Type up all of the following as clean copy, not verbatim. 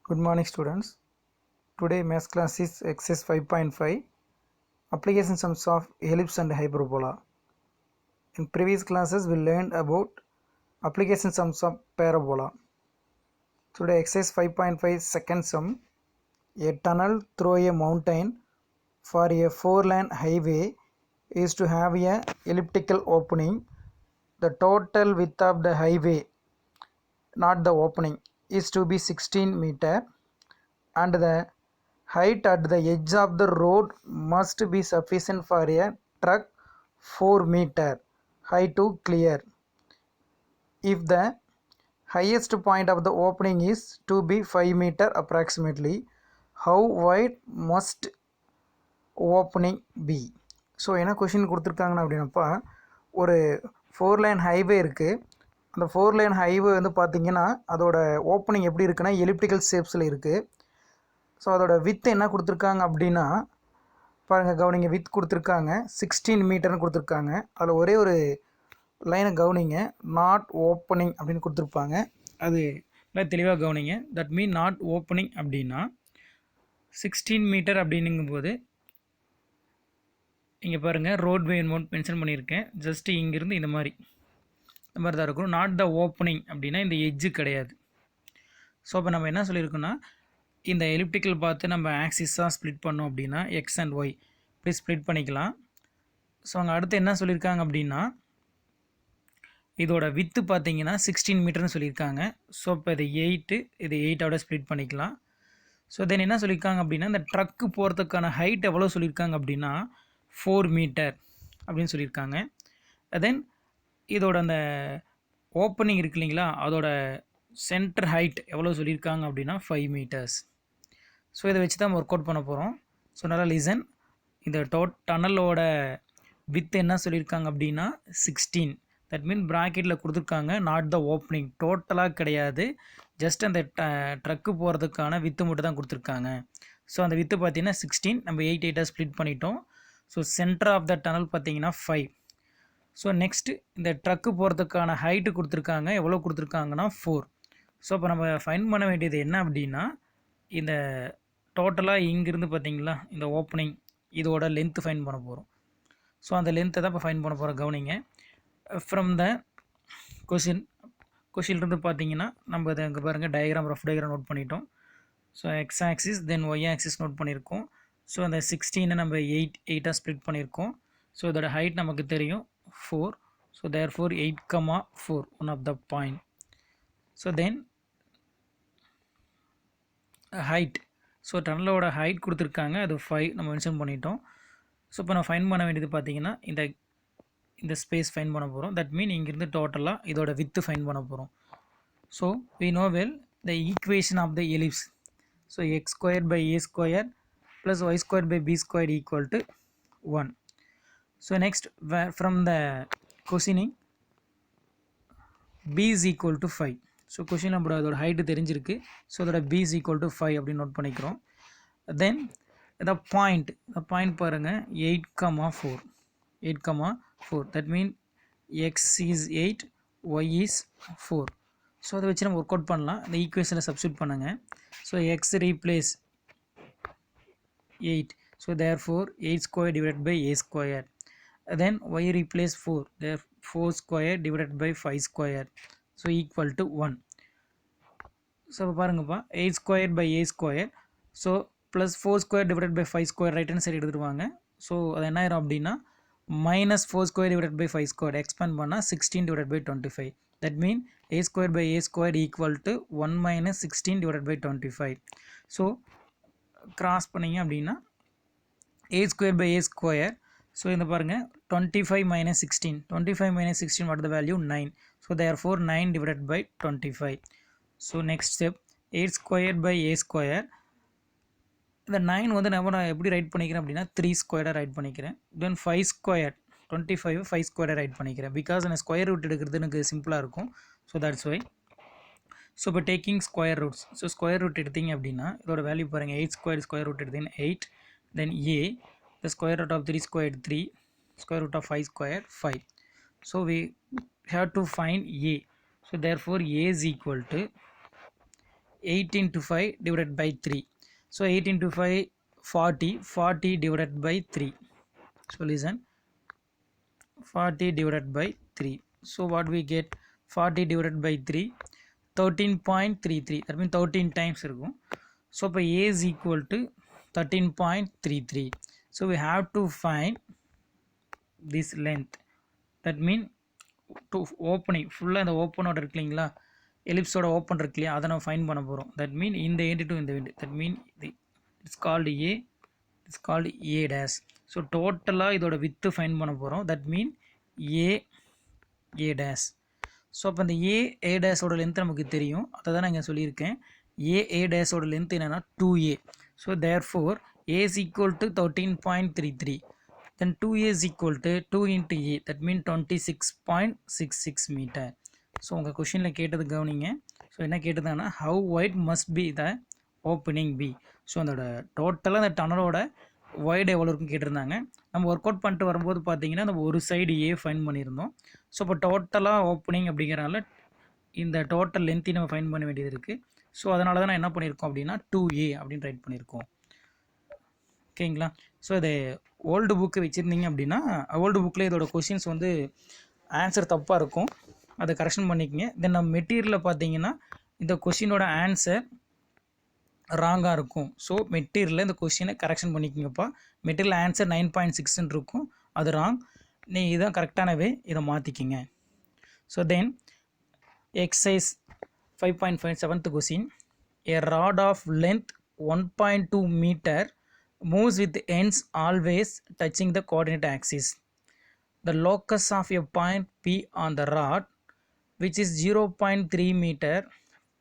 Good morning students. Today maths class is exercise 5.5 application sums of ellipse and hyperbola. In previous classes we learned about application sums of parabola. Today exercise 5.5 second sum. A tunnel through a mountain for a 4-lane highway is to have a elliptical opening. The total width of the highway, not the opening, is to be 16 meter and the height at the edge of the road must be sufficient for a truck 4 meter high to clear. If the highest point of the opening is to be 5 meter approximately, how wide must opening be? So என்ன question கொடுத்துருக்காங்கன்னு அப்படின்னப்பா, ஒரு 4-லைன் highway இருக்குது. அந்த 4-லைன் highway வந்து பார்த்திங்கன்னா அதோட opening எப்படி இருக்குன்னா எலிப்டிக்கல் ஷேப்ஸில் இருக்குது. ஸோ அதோட வித் என்ன கொடுத்துருக்காங்க அப்படின்னா பாருங்கள், கவனிங்க, வித் கொடுத்துருக்காங்க 16 மீட்டர்னு கொடுத்துருக்காங்க. அதில் ஒரே ஒரு லைனை கவனிங்க, நாட் ஓப்பனிங் அப்படின்னு கொடுத்துருப்பாங்க. அது தெளிவாக கவனிங்க. தட் மீன் நாட் ஓப்பனிங் அப்படின்னா 16 மீட்டர் அப்படின்னுங்கும்போது இங்கே பாருங்கள், ரோட்வே மென்ஷன் பண்ணியிருக்கேன். ஜஸ்ட்டு இங்கேருந்து இந்த மாதிரி தான் இருக்கும். நாட் த ஓப்பனிங் அப்படின்னா இந்த எட்ஜு கிடையாது. ஸோ அப்போ நம்ம என்ன சொல்லியிருக்கோன்னா, இந்த எலிப்டிக்கல் பார்த்து நம்ம ஆக்சிஸாக ஸ்ப்ளிட் பண்ணோம் அப்படின்னா எக்ஸ் அண்ட் ஒய் இப்படி ஸ்ப்ளிட் பண்ணிக்கலாம். ஸோ அங்கே அடுத்து என்ன சொல்லியிருக்காங்க அப்படின்னா, இதோட வித்து பார்த்தீங்கன்னா 16 மீட்டர்னு சொல்லியிருக்காங்க. ஸோ இப்போ இது 8, இது 8ஓட ஸ்ப்ளிட் பண்ணிக்கலாம். ஸோ தென் என்ன சொல்லியிருக்காங்க அப்படின்னா, இந்த ட்ரக்கு போகிறதுக்கான ஹைட் எவ்வளோ சொல்லியிருக்காங்க அப்படின்னா 4 மீட்டர் அப்படின்னு சொல்லியிருக்காங்க. தென் இதோட அந்த ஓப்பனிங் இருக்கு இல்லைங்களா, அதோட சென்டர் ஹைட் எவ்வளோ சொல்லியிருக்காங்க அப்படின்னா 5 மீட்டர்ஸ். ஸோ இதை வச்சு தான் ஒர்க் அவுட் பண்ண போகிறோம். ஸோ நல்லா லிசன். இந்த டனலோட வித் என்ன சொல்லியிருக்காங்க அப்படின்னா 16. தட் மீன் ப்ராக்கெட்டில் கொடுத்துருக்காங்க, நாட் த ஓப்பனிங், டோட்டலாக கிடையாது. ஜஸ்ட் அந்த ட்ரக்கு போகிறதுக்கான வித்து மட்டும் தான் கொடுத்துருக்காங்க. ஸோ அந்த வித்து பார்த்தீங்கன்னா 16, நம்ம 8 ஸ்ப்ளிட் பண்ணிட்டோம். So centre of the tunnel பார்த்தீங்கன்னா 5. ஸோ நெக்ஸ்ட்டு இந்த ட்ரக்கு போகிறதுக்கான ஹைட்டு கொடுத்துருக்காங்க, எவ்வளோ கொடுத்துருக்காங்கன்னா 4. ஸோ இப்போ நம்ம ஃபைன் பண்ண வேண்டியது என்ன அப்படின்னா, இந்த டோட்டலாக இங்கேருந்து பார்த்தீங்களா இந்த ஓப்பனிங், இதோட லென்த்து ஃபைன் பண்ண போகிறோம். ஸோ அந்த லென்த்தை தான் இப்போ ஃபைன் பண்ண போகிறோம். கவனிங்க, ஃப்ரம் த கொஷின்லேருந்து பார்த்தீங்கன்னா நம்ம இதை இங்கே பாருங்கள், ரஃப் டயக்ராம் நோட் பண்ணிட்டோம். So X axis then Y axis note பண்ணியிருக்கோம். ஸோ அந்த 16 நம்ம 8 ஸ்ப்ளிட் பண்ணியிருக்கோம். ஸோ இதோட ஹைட் நமக்கு தெரியும் 4. So therefore 8,4 one of the point. So then height, so டனலோட ஹைட் கொடுத்துருக்காங்க, அது 5 நம்ம மென்ஷன் பண்ணிட்டோம். ஸோ இப்போ நான் ஃபைன் பண்ண வேண்டியது பார்த்தீங்கன்னா இந்த ஸ்பேஸ் ஃபைன் பண்ண போகிறோம். தட் மீன் இங்கேருந்து டோட்டலாக இதோட வித்து ஃபைன் பண்ண போகிறோம். So we know well the equation of the ellipse. So x squared by a square plus y squared by b squared equal to 1. So next, from the questioning, b is equal to 5. So question நம்மளோட அதோட height தெரிஞ்சிருக்கு. So அதோட b is equal to 5 அப்படின்னு note பண்ணிக்கிறோம். தென் the point பாருங்கள் 8,4. 8,4 that mean x is 8, y is 4. So அதை வச்சு நம்ம ஒர்க் அவுட் பண்ணலாம். இந்த ஈக்குவேஷனை சப்ஸ்டியூட் பண்ணுங்கள். So x replace 8. So therefore 8 square divided by a square. Then y replace 4. Therefore 4 square divided by 5 square. So equal to 1. So பாருங்கப்பா, 8 square by a square. So plus 4 square divided by 5 square right hand side எடுத்துருவாங்க. So அது என்ன ஆயிரும் அப்படின்னா minus 4 square divided by 5 square expand பண்ணால் 16 divided by 25. That mean a square by a square equal to 1 minus 16 divided by 25. So cross பண்ணிங்க அப்படின்னா a square by a square. So இந்த பாருங்கள் 25 minus 16. 25 minus 16 what is the value? 9. So therefore 9 divided by 25. So next step, 8 square by a square. இந்த 9 வந்து நான் எப்படி right பண்ணிக்கிறேன் அப்படின்னா 3 ஸ்கொயர்டாக ரைட் பண்ணிக்கிறேன். தென் 5 ஸ்கொயர் 25 5 ஸ்கொயர்டாக ரைட் பண்ணிக்கிறேன். பிகாஸ் நான் ஸ்கொயர் ரூட் எடுக்கிறது எனக்கு சிம்பிளாக இருக்கும். So that's why. ஸோ இப்போ taking square roots. So square root எடுத்திங்க அப்படின்னா இதோட வேல்யூ பாருங்கள், 8 ஸ்கொயர் ரூட் எடுத்திங்கன்னா 8. தென் a, the square root of 3 squared 3, square root of 5 squared 5. So we have to find a. So therefore a is equal to 8 into 5 divided by 3. So 8 into 5 40, 40 divided by 3. So listen, 40 divided by 3. So what we get, 40 divided by 3, 13.33, that means 13 times இருக்கும். So இப்போ A is equal to 13.33. So we have to find this length, that mean to opening ஃபுல்லாக இந்த ஓப்பனோட இருக்கு இல்லைங்களா, எலிப்ஸோட open இருக்கு இல்லையா, அதை நம்ம ஃபைன் பண்ண போகிறோம். தட் மீன் இந்த எண்டு டு இந்த end, that mean it's called A, it's called A dash. So டோட்டலாக இதோட வித்து ஃபைன் பண்ண போகிறோம். That mean A dash. So அப்போ இந்த ஏ டேஷோட லென்த் நமக்கு தெரியும், அதை தான் நான் இங்கே சொல்லியிருக்கேன். ஏ டேஷோட லென்த் என்னென்னா 2a. So therefore a is equal to 13.33. then 2a is equal to 2 into a, that means 26.66 meter. So உங்கள் கொஷினில் கேட்டது கவனிங்க. ஸோ என்ன கேட்டதுன்னா how wide must be the opening be. So அதோட டோட்டலாக அந்த டனலோட வைடு எவ்வளோ இருக்குன்னு கேட்டிருந்தாங்க. நம்ம ஒர்க் அவுட் பண்ணிட்டு வரும்போது பார்த்தீங்கன்னா நம்ம ஒரு சைடு ஏ ஃபைன் பண்ணியிருந்தோம். ஸோ இப்போ டோட்டலாக ஓப்பனிங் அப்படிங்கிறனால இந்த டோட்டல் லென்த்தையும் நம்ம ஃபைன் பண்ண வேண்டியது இருக்குது. ஸோ அதனால தான் நான் என்ன பண்ணியிருக்கோம் அப்படின்னா 2a அப்படின்னு ரைட் பண்ணியிருக்கோம். ஓகேங்களா. ஸோ இது ஓல்டு புக்கு வச்சுருந்தீங்க அப்படின்னா ஓல்டு புக்கில் இதோட கொஷின்ஸ் வந்து ஆன்சர் தப்பாக இருக்கும், அதை கரெக்ஷன் பண்ணிக்கங்க. தென் நம்ம மெட்டீரியலில் பார்த்தீங்கன்னா இந்த கொஷினோட ஆன்சர் ராங்காக இருக்கும். ஸோ மெட்டீரியலில் இந்த கொஷினை கரெக்ஷன் பண்ணிக்கோங்கப்பா. மெட்டீரியல் ஆன்சர் 9.6 இருக்கும், அது ராங். நீங்கள் இதான் கரெக்டானவே, இதை மாற்றிக்கிங்க. So then exercise 5.5 7th question. A rod of length 1.2 meter moves with ends always touching the coordinate axis. The locus of a point P on the rod, which is 0.3 meter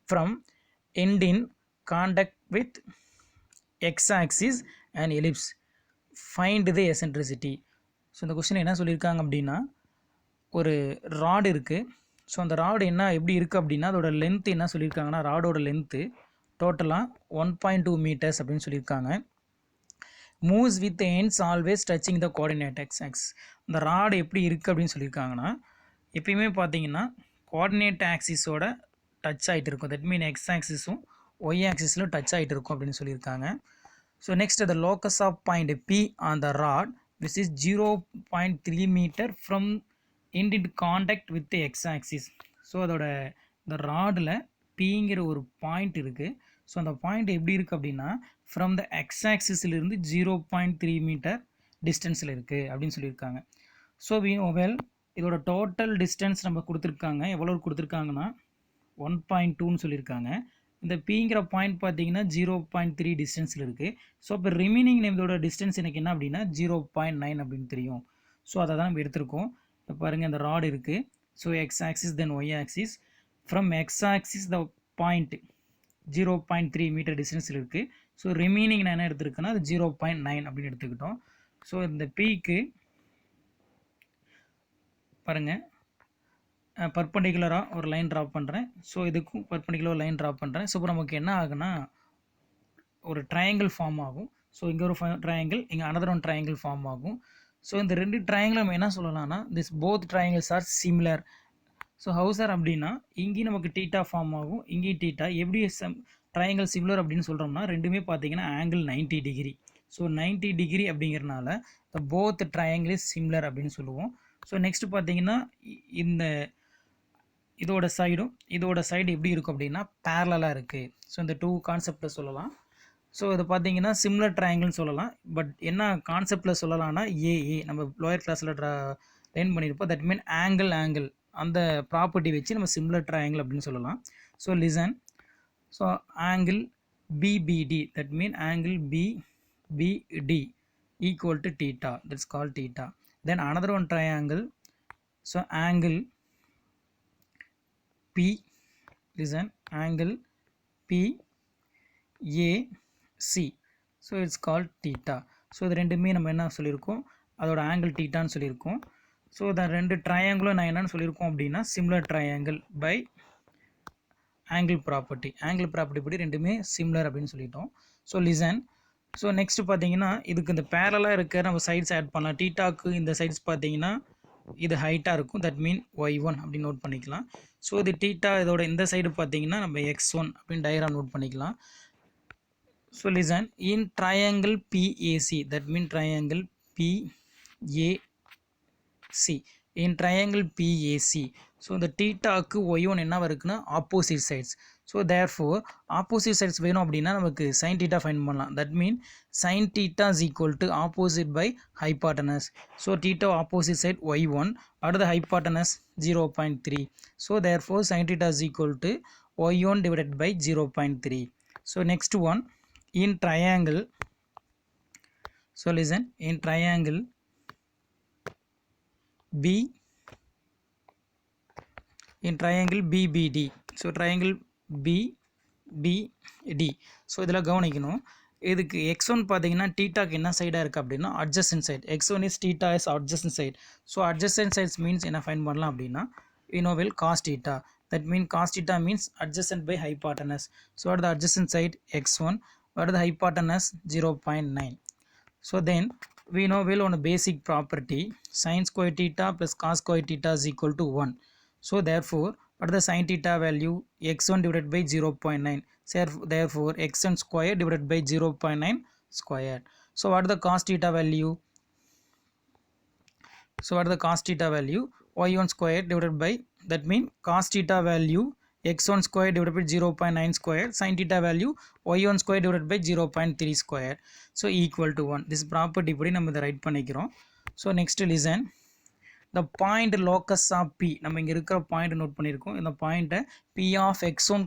from end in contact with x-axis and ellipse. Find the eccentricity. So இந்த question என்ன சொல்லியிருக்காங்க அப்படின்னா, ஒரு rod இருக்குது. So அந்த rod என்ன எப்படி இருக்குது அப்படின்னா, அதோட லென்த்து என்ன சொல்லியிருக்காங்கன்னா, ராடோட லென்த்து டோட்டலாக 1.2 மீட்டர்ஸ் அப்படின்னு சொல்லியிருக்காங்க. Moves with ends always touching the coordinate X. இந்த ராடு எப்படி இருக்குது அப்படின்னு சொல்லியிருக்காங்கன்னா, எப்பயுமே பார்த்தீங்கன்னா கோஆர்டினேட் ஆக்சிஸோட டச் ஆகிட்டு இருக்கும். தட் மீன் எக்ஸ் ஆக்சிஸும் ஒய் ஆக்சிஸிலும் டச் ஆகிட்டு இருக்கும் அப்படின்னு சொல்லியிருக்காங்க. So next the locus of point P on the rod which is 0.3 metre from end in contact with the x axis. So அதோட இந்த ராடில் பிங்கிற ஒரு பாயிண்ட் இருக்குது. ஸோ அந்த பாயிண்ட் எப்படி இருக்குது அப்படின்னா ஃப்ரம் த எக்ஸ் ஆக்சிஸ்லேருந்து 0.3 மீட்டர் டிஸ்டன்ஸில் இருக்குது அப்படின்னு சொல்லியிருக்காங்க. ஸோ வெல் இதோட டோட்டல் டிஸ்டன்ஸ் நம்ம கொடுத்துருக்காங்க, எவ்வளோ கொடுத்துருக்காங்கன்னா 1.2ன்னு சொல்லியிருக்காங்க. இந்த பிங்கிற பாயிண்ட் பார்த்தீங்கன்னா 0.3 டிஸ்டன்ஸில் இருக்குது. ஸோ இப்போ ரிமைனிங் இதோட டிஸ்டன்ஸ் எனக்கு என்ன அப்படின்னா 0.9 அப்படின்னு தெரியும். ஸோ அதை தான் நம்ம எடுத்திருக்கோம். இப்போ பாருங்கள் இந்த ராட் இருக்குது. So X axis then Y axis. From X axis the point 0.3 metre டிஸ்டன்ஸில் இருக்குது. ஸோ ரிமைனிங் நான் என்ன எடுத்துருக்கேன்னா அது 0.9 அப்படின்னு எடுத்துக்கிட்டோம். ஸோ இந்த பிக்கு பாருங்கள் பர்பண்டிகுலராக ஒரு லைன் ட்ராப் பண்ணுறேன். ஸோ இதுக்கும் பர்பண்டிகுலர் லைன் ட்ராப் பண்ணுறேன். ஸோ இப்போ நமக்கு என்ன ஆகுனா ஒரு ட்ரையாங்கிள் ஃபார்ம் ஆகும். ஸோ இங்கே ஒரு ட்ரையாங்கிள், இங்கே அனதர் ஒன் ட்ரையாங்கிள் ஃபார்ம் ஆகும். ஸோ இந்த ரெண்டு ட்ரையாங்கிள் நம்ம என்ன சொல்லலாம்னா this both triangles R similar. So how sir அப்படின்னா இங்கேயும் நமக்கு டீட்டா ஃபார்ம் ஆகும், இங்கேயும் டீட்டா. எப்படி ட்ரையாங்கிள் சிமிலர் அப்படின்னு சொல்கிறோம்னா ரெண்டுமே பார்த்தீங்கன்னா ஆங்கிள் 90 டிகிரி. ஸோ 90 டிகிரி அப்படிங்கிறனால the both triangle is similar அப்படின்னு சொல்லுவோம். ஸோ நெக்ஸ்ட் பார்த்தீங்கன்னா இந்த இதோட சைடும் இதோட சைடு எப்படி இருக்கும் அப்படின்னா பேரலாக இருக்குது. ஸோ இந்த டூ கான்செப்டில் சொல்லலாம். ஸோ இது பார்த்தீங்கன்னா சிமிலர் ட்ரையாங்கிள்னு சொல்லலாம். பட் என்ன கான்செப்டில் சொல்லலாம்னா ஏஏ நம்ம லோயர் கிளாஸில் லேர்ன் பண்ணியிருப்போம். தட் மீன் ஆங்கிள் அந்த ப்ராப்பர்ட்டி வச்சு நம்ம சிமிலர் ட்ரையாங்கிள் அப்படின்னு சொல்லலாம். So listen. So angle PBD, that mean angle PBD equal to theta, that's called theta. Then another one triangle. So angle P, listen, angle PAC. So it's called theta. So இது ரெண்டுமே நம்ம என்ன சொல்லியிருக்கோம், அதோட angle தீட்டான்னு சொல்லியிருக்கோம். So இந்த ரெண்டு ட்ரையாங்கிளும் நான் என்னென்னு சொல்லியிருக்கோம் அப்படின்னா similar triangle by angle property. Angle property படி ரெண்டுமே சிமிலர் அப்படின்னு சொல்லிட்டோம். So listen. ஸோ நெக்ஸ்ட் பார்த்தீங்கன்னா இதுக்கு இந்த பேரலாக இருக்க நம்ம சைட்ஸ் ஆட் பண்ணலாம். டீட்டாக்கு இந்த சைட்ஸ் பார்த்தீங்கன்னா இது ஹைட்டாக இருக்கும், தட் மீன் y1 அப்படின்னு நோட் பண்ணிக்கலாம். ஸோ இது தீட்டா, இதோட இந்த சைடு பார்த்தீங்கன்னா நம்ம x1 அப்படின்னு டயக்ராம் நோட் பண்ணிக்கலாம். So listen, in triangle PAC, that mean triangle PAC, in triangle PAC, so the thetaக்கு y1 என்னவா இருக்குன்னா opposite sides. So therefore opposite sides வேணும் அப்படின்னா நமக்கு sin theta find பண்ணலாம். That mean sin theta is equal to opposite by hypotenuse. So theta opposite side y1, அடுத்த hypotenuse 0.3. So therefore sin theta is equal to y1 divided by 0.3. So next one, in triangle, so listen, in triangle BBD, so triangle BBD, so இதில் கவனிக்கணும், இதுக்கு x1 பார்த்தீங்கன்னா தீட்டாக்கு என்ன சைடாக இருக்குது அப்படின்னா adjacent side. x1 is theta is adjacent side. So adjacent sides means என்ன find பண்ணலாம் அப்படின்னா we know well cos theta, that means cos theta means adjacent by hypotenuse. So at the adjacent side x1, what is the hypotenuse 0.9. So then we know well on a basic property, sin square theta plus cos square theta is equal to 1. So therefore what is the sin theta value? x1 divided by 0.9. Therefore x1 square divided by 0.9 square. So what is the cos theta value? So what is the cos theta value? y1 square divided by, that means cos theta value x1 square divided by 0.9 square, sin theta value y1 square divided by 0.3 square. So equal to 1. This property படி நம்ம இதை right பண்ணிக்கிறோம். So next listen, the point locus of P, நம்ம இங்கே இருக்கிற point note பண்ணியிருக்கோம். இந்த பாயிண்ட்டை P of x1,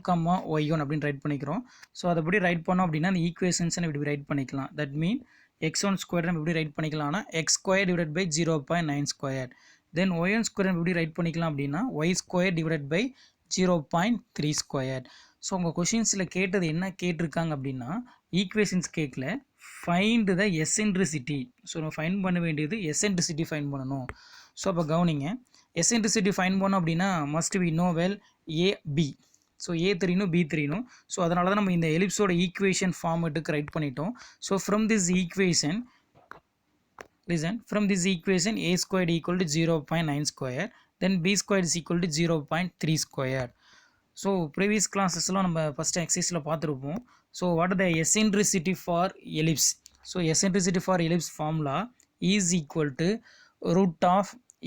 y1 அப்படின்னு ரைட் பண்ணிக்கிறோம். ஸோ அதைப்படி ரைட் பண்ணோம் அப்படின்னா அந்த ஈக்குவேஷன்ஸை இப்படி ரைட் பண்ணிக்கலாம். தட் மீன் x1 ஸ்கொயர் நம்ம எப்படி ரைட் பண்ணிக்கலாம்னா x square divide by 0.9 square. Then y1 square நம்ம எப்படி ரைட் பண்ணிக்கலாம் அப்படின்னா y square divide by 0.3 square. So உங்கள் கொஷின்ஸில் கேட்டது என்ன கேட்டிருக்காங்க அப்படின்னா ஈக்குவேஷன்ஸ் கேட்கல, ஃபைண்ட் த எசென்ட்ரிசிட்டி. ஸோ நம்ம ஃபைண்ட் பண்ண வேண்டியது எசென்ட்ரிசிட்டி ஃபைண்ட் பண்ணணும். ஸோ அப்போ கவனிங்க, எசென்ட்ரிசிட்டி ஃபைண்ட் பண்ணோம் அப்படின்னா must we know well AB. So A தெரியணும், B தெரியணும். ஸோ அதனால தான் நம்ம இந்த எலிப்ஸோட ஈக்குவேஷன் ஃபார்மேட்டுக்கு ரைட் பண்ணிட்டோம். So from this equation, listen, from this equation a squared equal to 0.9 square, then b squared is equal to 0.3 square. So previous classes la நம்ம first exercise la பார்த்திருப்போம். So what are the eccentricity for ellipse? So eccentricity for ellipse formula is equal to root of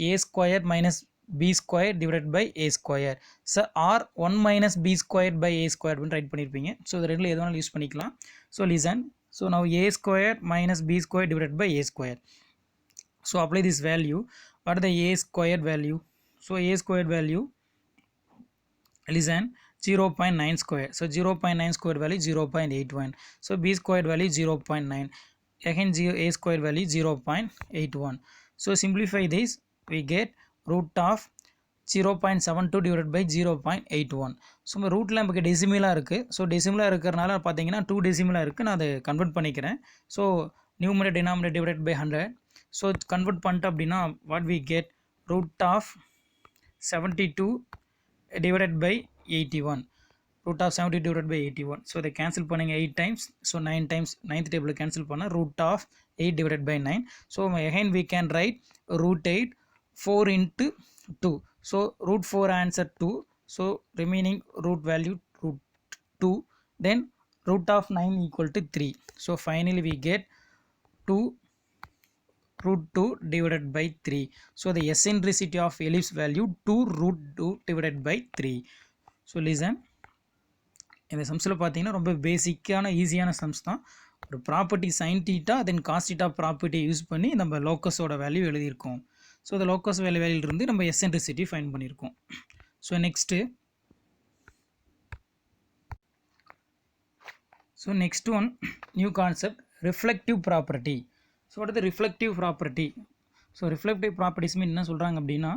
a square minus b square divided by a square. So or 1 minus b square by a square அப்படின்னு right பண்ணியிருப்பீங்க. So இது ரெண்டில் எது வேணாலும் use பண்ணிக்கலாம். So listen, so now a square minus b square divided by a square. So apply this value. What is the a squared value? So a squared value, listen, 0.9 square. So 0.9 square value 0.81. So b squared value 0.9. Again a squared value 0.81. So simplify this, we get root of 0.72 divided by 0.81. So நம்ம ரூட்டில் நமக்கு டெசிமலாக இருக்குது. So டெசிமலாக இருக்கிறனால பார்த்தீங்கன்னா 2 டெசிமலாக இருக்குது. நான் அதை convert பண்ணிக்கிறேன். So numerator denominator divided by 100. So convert பண்ணிட்டோம் அப்படின்னா what we get root of 72 divided by 81. root of 70 divided by 81. So இதை கேன்சல் பண்ணுங்க 8 times. ஸோ 9 times 9th டேபிளில் கேன்சல் பண்ணால் root of 8 divided by 9. So again we can write root 8 4 into 2. So root 4 answer 2. So remaining root value root 2. Then root of 9 equal to 3. So finally we get 2 root 2 divided by 3. So the eccentricity of ellipse value 2 root 2 divided by 3. So listen, இந்த சம்ஸில் பார்த்தீங்கன்னா ரொம்ப பேசிக்கான ஈஸியான sums தான். ஒரு property sine theta then cos theta ப்ராப்பர்ட்டியை use பண்ணி நம்ம லோக்கஸோட வேல்யூ எழுதியிருக்கோம். ஸோ இந்த லோக்கஸ் வேல்யூலேருந்து நம்ம எசென்ட்ரிசிட்டி ஃபைண்ட் பண்ணியிருக்கோம். So next one new concept, reflective property. So அடுத்து reflective property. So reflective properties mean என்ன சொல்கிறாங்க அப்படின்னா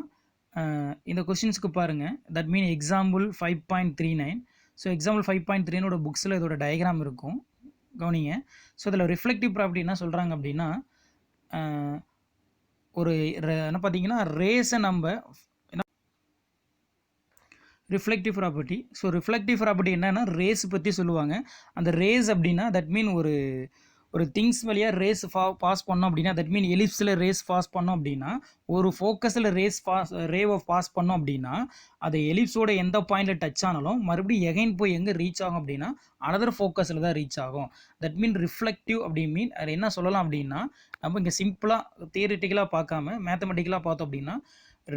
இந்த கொஸ்டின்ஸ்க்கு பாருங்கள், that mean example 5.39. So example 5.3 புக்ஸில் இதோட டயக்ராம் இருக்கும், கவனிங்க. ஸோ இதில் ரிஃப்ளெக்டிவ் ப்ராப்பர்ட்டி என்ன சொல்கிறாங்க அப்படின்னா ஒரு என்ன பார்த்தீங்கன்னா ரேஸை நம்ம reflective property. So reflective property என்னன்னா ரேஸ் பற்றி சொல்லுவாங்க. அந்த ரேஸ் அப்படின்னா தட் மீன் ஒரு திங்ஸ் வழியாக ரேஸ் பாஸ் பண்ணோம் அப்படின்னா தட் மீன் எலிப்ஸில் ரேஸ் பாஸ் பண்ணோம் அப்படின்னா ஒரு ஃபோக்கஸில் ரேவை பாஸ் பண்ணோம் அப்படின்னா அது எலிப்ஸோட எந்த பாயிண்டில் டச் ஆனாலும் மறுபடியும் எகைன் போய் எங்கே ரீச் ஆகும் அப்படின்னா அனதர் ஃபோக்கஸில் தான் ரீச் ஆகும். தட் மீன் ரிஃப்ளெக்டிவ் அப்படி மீன் அது என்ன சொல்லலாம் அப்படின்னா நம்ம இங்கே சிம்பிளாக தியரிட்டிக்கலாக பார்க்காம மேத்தமெட்டிக்கலாக பார்த்தோம் அப்படின்னா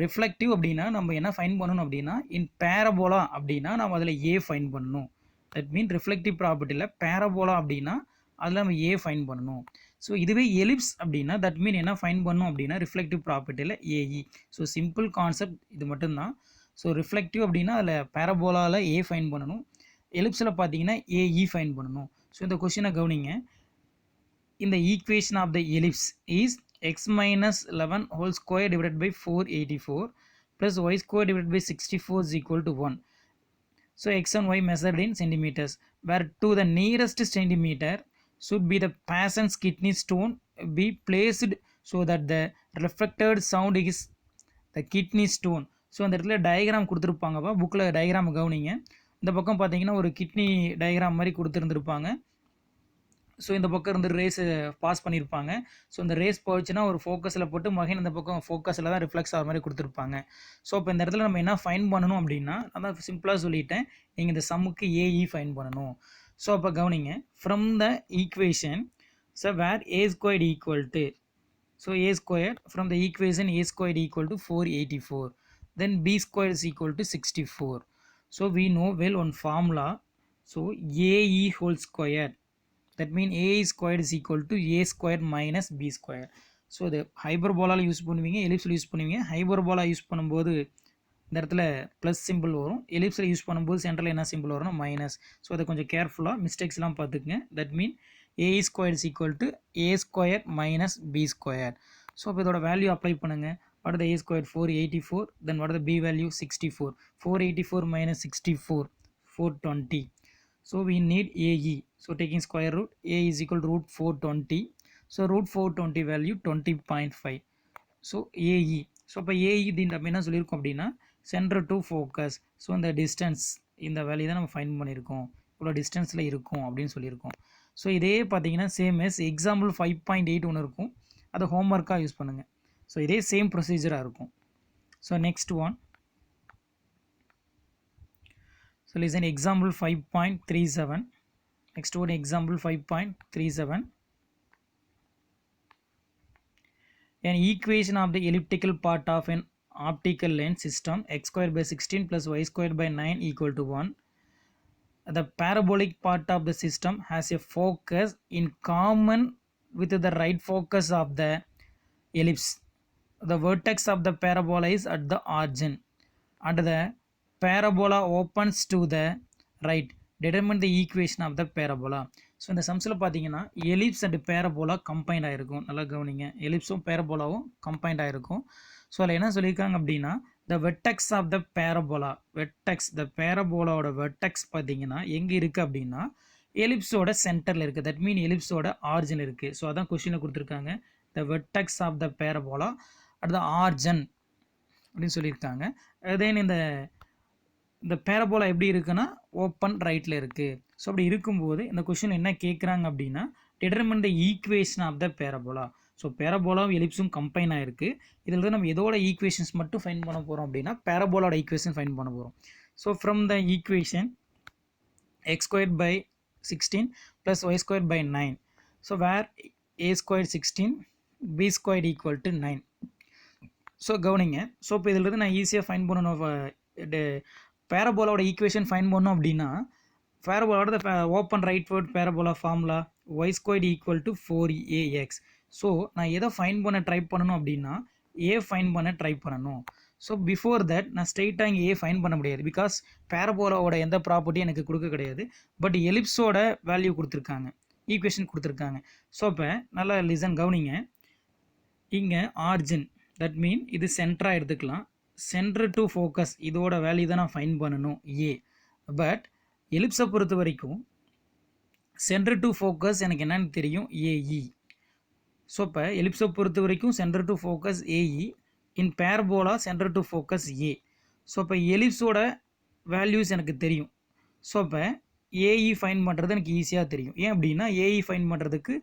ரிஃப்ளெக்டிவ் அப்படின்னா நம்ம என்ன ஃபைன் பண்ணணும் அப்படின்னா இன் பேரபோலா அப்படின்னா நம்ம அதில் ஏ ஃபைன் பண்ணணும். தட் மீன் ரிஃப்ளெக்டிவ் ப்ராப்பர்ட்டியில் பேரபோலா அப்படின்னா அதில் நம்ம ஏ ஃபைன் பண்ணணும். ஸோ இதுவே எலிப்ஸ் அப்படின்னா தட் மீன் என்ன ஃபைன் பண்ணணும் அப்படின்னா ரிஃப்ளெக்டிவ் ப்ராப்பர்ட்டியில் ஏஇ. ஸோ சிம்பிள் கான்செப்ட் இது மட்டும்தான். ஸோ ரிஃப்ளெக்டிவ் அப்படின்னா அதில் பேரபோலாவில் ஏ ஃபைன் பண்ணணும், எலிப்ஸில் பார்த்தீங்கன்னா ஏஇ ஃபைன் பண்ணணும். ஸோ இந்த கொஷினை கவனிங்க. இந்த equation of the ellipse is x minus 11 whole square divided by 484 plus y square divided by 64 is equal to 1. So x and y measured in centimeters, where to the nearest centimeter should be the patient's kidney stone be placed so that the reflected sound is the kidney stone. So அந்த இடத்துல diagram கொடுத்துருப்பாங்கப்பா, புக்கில் diagram கவனிங்க. இந்த பக்கம் பார்த்தீங்கன்னா ஒரு kidney diagram மாதிரி கொடுத்துருந்துருப்பாங்க. So இந்த பக்கம் இருந்து ரேஸ் பாஸ் பண்ணியிருப்பாங்க. ஸோ இந்த ரேஸ் போச்சுன்னா ஒரு ஃபோக்கஸில் போட்டு மகன் இந்த பக்கம் ஃபோக்கஸில் தான் ரிஃப்ளெக்ஸ் ஆகிற மாதிரி கொடுத்துருப்பாங்க. ஸோ இப்போ இந்த இடத்துல நம்ம என்ன ஃபைன் பண்ணணும் அப்படின்னா நான் தான் சிம்பிளாக சொல்லிட்டேன், நீங்கள் இந்த சம்முக்கு ஏஇ ஃபைன் பண்ணணும். ஸோ அப்போ கவனிங்க, from the equation so where A squared equal to so A square from the equation A squared equal to 484 then B square is equal to 64. So we know well one formula. So AE whole square that mean a squared is equal to a squared minus b squared. So இது ஹைபர்போலாவில் use பண்ணுவீங்க, எலிப்ஸில் use பண்ணுவீங்க. Hyperbola use பண்ணும்போது இந்த இடத்துல plus symbol வரும், எலிப்ஸில் use பண்ணும்போது சென்டரில் என்ன சிம்பிள் வரும்னா மைனஸ். ஸோ அதை கொஞ்சம் கேர்ஃபுல்லாக மிஸ்டேக்ஸ்லாம் பார்த்துக்குங்க. That mean A square is equal to A square minus B square. So அப்போ இதோட வேல்யூ அப்ளை பண்ணுங்கள். What the A square 484, then what the B value 64. 484 minus 64 420. So we need AE. So taking square root, A is equal to root 420. So root 420 value 20.5. So AE. So இப்போ AE இது நம்ம என்ன சொல்லியிருக்கோம் அப்படின்னா centre to focus. So இந்த distance இந்த value தான் நம்ம ஃபைன் பண்ணியிருக்கோம், இவ்வளோ டிஸ்டன்ஸில் இருக்கும் அப்படின்னு சொல்லியிருக்கோம். ஸோ இதே பார்த்தீங்கன்னா சேம் எஸ் எக்ஸாம்பிள் 5.8 ஒன்று இருக்கும், அதை ஹோம்ஒர்க்காக யூஸ் பண்ணுங்கள். ஸோ இதே சேம் ப்ரொசீஜராக இருக்கும். So next one. So listen example 5.37. Next one example 5.37. An equation of the elliptical part of an optical lens system x squared by 16 plus y squared by 9 equal to 1. The parabolic part of the system has a focus in common with the right focus of the ellipse. The vertex of the parabola is at the origin and the parabola opens to the right. Determine the equation of the parabola. So இந்த சம்ஸில் பார்த்தீங்கன்னா ellipse and parabola combined ஆகிருக்கும். நல்லா கவனிங்க, எலிப்ஸும் பேரபோலாவும் combined ஆகிருக்கும். So அதில் என்ன சொல்லியிருக்காங்க அப்படின்னா the vertex of the parabola, vertex the பேரபோலாவோட வெட்டெக்ஸ் பார்த்தீங்கன்னா எங்கே இருக்குது அப்படின்னா எலிப்ஸோட சென்டரில் இருக்குது. தட் மீன் எலிப்ஸோட ஆர்ஜின் இருக்குது. ஸோ அதான் கொஸ்டினில் கொடுத்துருக்காங்க, the vertex of the parabola at the origin அப்படின்னு சொல்லியிருக்காங்க. தென் இந்த பேரபோலா எப்படி இருக்குன்னா ஓப்பன் ரைட்டில் இருக்குது. ஸோ அப்படி இருக்கும்போது இந்த கொஷின் என்ன கேட்குறாங்க அப்படின்னா determine the equation of the parabola. So பேரபோலாவும் எலிப்ஸும் கம்பைன் ஆகிருக்கு. இதில் தான் நம்ம எதோட ஈக்குவேஷன்ஸ் மட்டும் ஃபைன் பண்ண போகிறோம் அப்படின்னா பேரபோலாவோட ஈக்குவேஷன் ஃபைன் பண்ண போகிறோம். So from the equation X square by 16 plus Y square by 9. So where A square 16 B square equal to 9. So கவனிங்க, ஸோ இப்போ இதிலிருந்து நான் ஈஸியாக ஃபைன் பண்ணணும். பேரபோலாவோட ஈக்குவேஷன் ஃபைன் பண்ணோம் அப்படின்னா பேரபோலாவோட open rightward parabola formula y square equal to 4ax. So நான் எதை ஃபைன் பண்ண ட்ரை பண்ணணும் அப்படின்னா ஏ ஃபைன் பண்ண ட்ரை பண்ணணும். ஸோ பிஃபோர் தட் நான் ஸ்ட்ரெயிட்டாக இங்கே ஏ ஃபைன் பண்ண முடியாது, பிகாஸ் பேரபோலாவோட எந்த ப்ராப்பர்ட்டியும் எனக்கு கொடுக்க கிடையாது. பட் எலிப்ஸோட வேல்யூ கொடுத்துருக்காங்க, ஈக்குவேஷன் கொடுத்துருக்காங்க. ஸோ இப்போ நல்லா லிசன் கவனிங்க, இங்கே ஆர்ஜின் தட் மீன் இது சென்டராக எடுத்துக்கலாம். சென்டர் டு ஃபோக்கஸ் இதோட வேல்யூ தான் நான் ஃபைன் பண்ணணும் ஏ. பட் எலிப்ஸை பொறுத்த வரைக்கும் சென்டர் டு ஃபோக்கஸ் எனக்கு என்னன்னு தெரியும் ஏஇ. ஸோ இப்போ எலிப்ஸை பொறுத்த வரைக்கும் centre to focus AE, in parabola centre to focus A. So இப்போ எலிப்ஸோட வேல்யூஸ் எனக்கு தெரியும். ஸோ இப்போ ஏஇ ஃபைன் பண்ணுறது எனக்கு ஈஸியாக தெரியும். ஏன் அப்படின்னா ஏஇ ஃபைன் பண்ணுறதுக்கு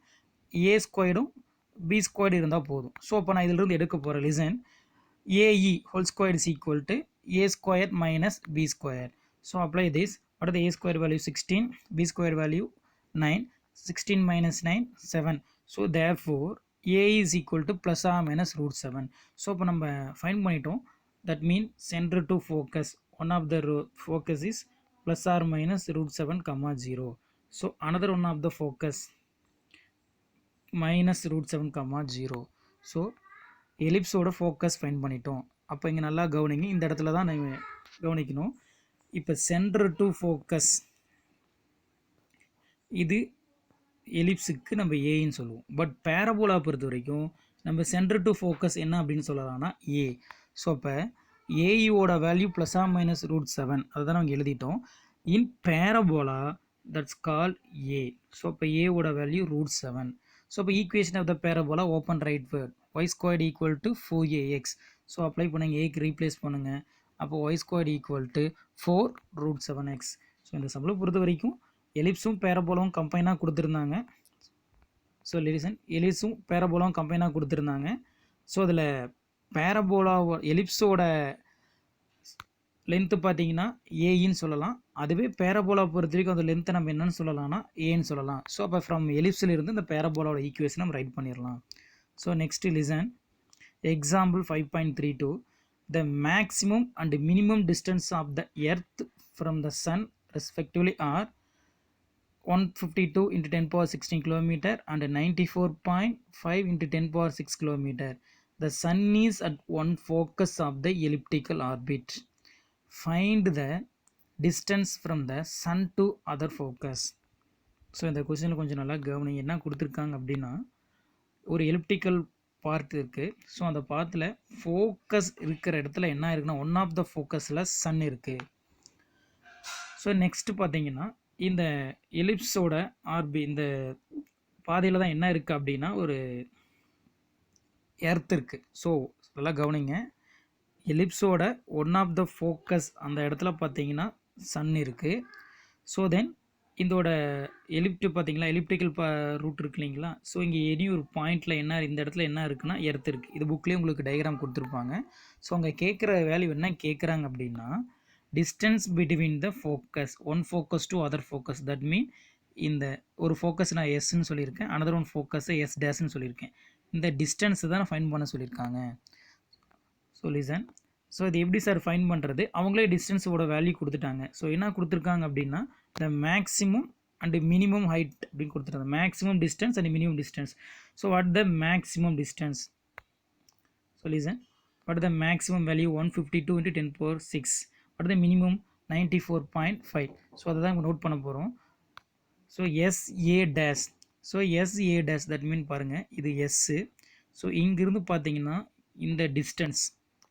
ஏ ஸ்கொயர்டும் பி ஸ்கொயர்டு இருந்தால் போதும். ஸோ அப்போ நான் இதிலிருந்து எடுக்க போகிறேன். Listen, AE whole square is equal to A square minus B square. So apply this. What is the a square value? 16. b square value 9. 16 minus 9 7. So therefore a is equal to plus or minus root 7. So இப்போ நம்ம find பண்ணிட்டோம். That means center to focus, one of the focus is plus or minus root 7 comma 0. So another one of the focus minus root 7 comma 0. So எலிப்ஸோட focus find பண்ணிட்டோம். அப்போ இங்கே நல்லா கவனிங்க, இந்த இடத்துல தான் நம்ம கவனிக்கணும். இப்போ சென்டர் டு ஃபோக்கஸ், இது எலிப்ஸுக்கு நம்ம ஏன்னு சொல்லுவோம். பட் பேரபோலா பொறுத்த வரைக்கும் நம்ம சென்டர் டு ஃபோக்கஸ் என்ன அப்படின்னு சொல்லலாம்னா ஏ. ஸோ அப்போ ஏஇயோட value plus or minus root 7, அதுதான் நாங்கள் எழுதிட்டோம். In parabola that's call a. So அப்போ ஏவோட வேல்யூ ரூட் 7. ஸோ இப்போ equation of the parabola open rightward y squared equal to 4ax. So apply பண்ணுங்க, ஏக்கு ரீப்ளேஸ் பண்ணுங்கள். அப்போ y squared equal to 4 root 7x. So இந்த சம்பளை பொறுத்த வரைக்கும் எலிப்ஸும் பேரபோலாவும் கம்பைனாக கொடுத்துருந்தாங்க. ஸோ லிசன், எலிப்ஸும் பேரபோலாவும் கம்பைனாக கொடுத்துருந்தாங்க. ஸோ அதில் எலிப்ஸோட லென்த்து பார்த்தீங்கன்னா ஏன்னு சொல்லலாம். அதுவே பேரபோலா பொறுத்த வரைக்கும் அந்த லென்த்தை நம்ம என்னன்னு சொல்லலாம்னா ஏன்னு சொல்லலாம். ஸோ அப்போ ஃப்ரம் எலிப்ஸில் இருந்து இந்த பேரபோலாவோட ஈக்குவேஷன் நம்ம ரைட் பண்ணிடலாம். So next listen, example 5.32. The maximum and minimum distance of the earth from the sun respectively are 152 into 10 power 16 km and 94.5 into 10 power 6 km. The sun is at one focus of the elliptical orbit. Find the distance from the sun to other focus. So இந்த கொஸ்டினில் கொஞ்சம் நல்லா கவனிங்க. என்ன கொடுத்துருக்காங்க அப்படின்னா, ஒரு elliptical part இருக்குது. ஸோ அந்த பார்ட்டில் ஃபோக்கஸ் இருக்கிற இடத்துல என்ன இருக்குன்னா, ஒன் ஆஃப் த ஃபோக்கஸில் சன் இருக்குது. ஸோ நெக்ஸ்ட்டு பார்த்தீங்கன்னா, இந்த எலிப்ஸோட ஆர்பி இந்த பாதையில் தான் என்ன இருக்குது அப்படின்னா, ஒரு எர்த் இருக்குது. ஸோ நல்லா கவனிங்க, எலிப்ஸோட ஒன் ஆஃப் த ஃபோக்கஸ் அந்த இடத்துல பார்த்தீங்கன்னா சன் இருக்குது. ஸோ தென் இதோட எலிப்டு பார்த்தீங்களா, எலிப்டிக்கல் ரூட் இருக்கு இல்லைங்களா. ஸோ இங்கே எனி ஒரு பாயிண்டில் என்ன, இந்த இடத்துல என்ன இருக்குன்னா எர்த் இருக்குது. இது புக்லேயே உங்களுக்கு டயக்ராம் கொடுத்துருப்பாங்க. ஸோ அங்கே கேட்குற வேல்யூ என்ன கேட்குறாங்க அப்படின்னா, distance between the focus, one focus to other focus. That mean இந்த ஒரு ஃபோக்கஸ் நான் எஸ்ன்னு சொல்லியிருக்கேன், அனதர் ஒன் ஃபோக்கஸை எஸ் டேஷ்னு சொல்லியிருக்கேன். இந்த டிஸ்டன்ஸை தான் நான் ஃபைண்ட் பண்ண சொல்லியிருக்காங்க. ஸோ லிசன், ஸோ இது எப்படி சார் ஃபைண்ட் பண்ணுறது? அவங்களே டிஸ்டன்ஸோட வேல்யூ கொடுத்துட்டாங்க. ஸோ என்ன கொடுத்துருக்காங்க அப்படின்னா, the maximum and minimum height அப்படின்னு கொடுத்துருக்காங்க. Maximum distance and minimum distance. So what the maximum distance? So listen, what the maximum value 152 into 10 power 6. What the minimum 94.5. So அதை தான் நோட் பண்ண போகிறோம். So SA dash. So SA dash that mean பாருங்கள், இது S. So இங்கிருந்து பார்த்தீங்கன்னா இந்த distance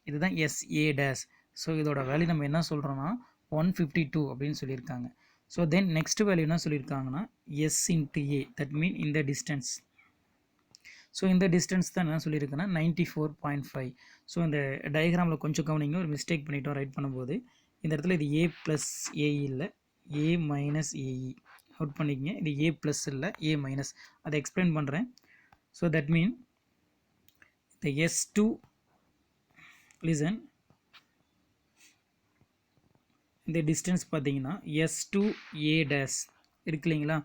இதுதான் எஸ்ஏ டேஷ். ஸோ இதோட வேல்யூ நம்ம என்ன சொல்கிறோன்னா 152 அப்படின்னு சொல்லியிருக்காங்க. ஸோ தென் நெக்ஸ்ட் வேல்யூ என்ன சொல்லியிருக்காங்கன்னா is into a, that mean இந்த டிஸ்டன்ஸ். ஸோ இந்த டிஸ்டன்ஸ் தான் என்ன சொல்லியிருக்கேன்னா 94.5. ஸோ இந்த டயக்ராமில் கொஞ்சம் கவனிங்க, ஒரு மிஸ்டேக் பண்ணிட்டோம் ரைட் பண்ணும்போது. இந்த இடத்துல இது ஏ ப்ளஸ் ஏஇ இல்லை, ஏ மைனஸ் ஏஇ நோட் பண்ணிக்கங்க. இது ஏ ப்ளஸ் இல்லை, ஏ மைனஸ். அதை எக்ஸ்பிளைன் பண்ணுறேன். ஸோ தட் மீன் இந்த S2 லிசன், இந்த டிஸ்டன்ஸ் பார்த்தீங்கன்னா S2A டேஷ் இருக்கு இல்லைங்களா.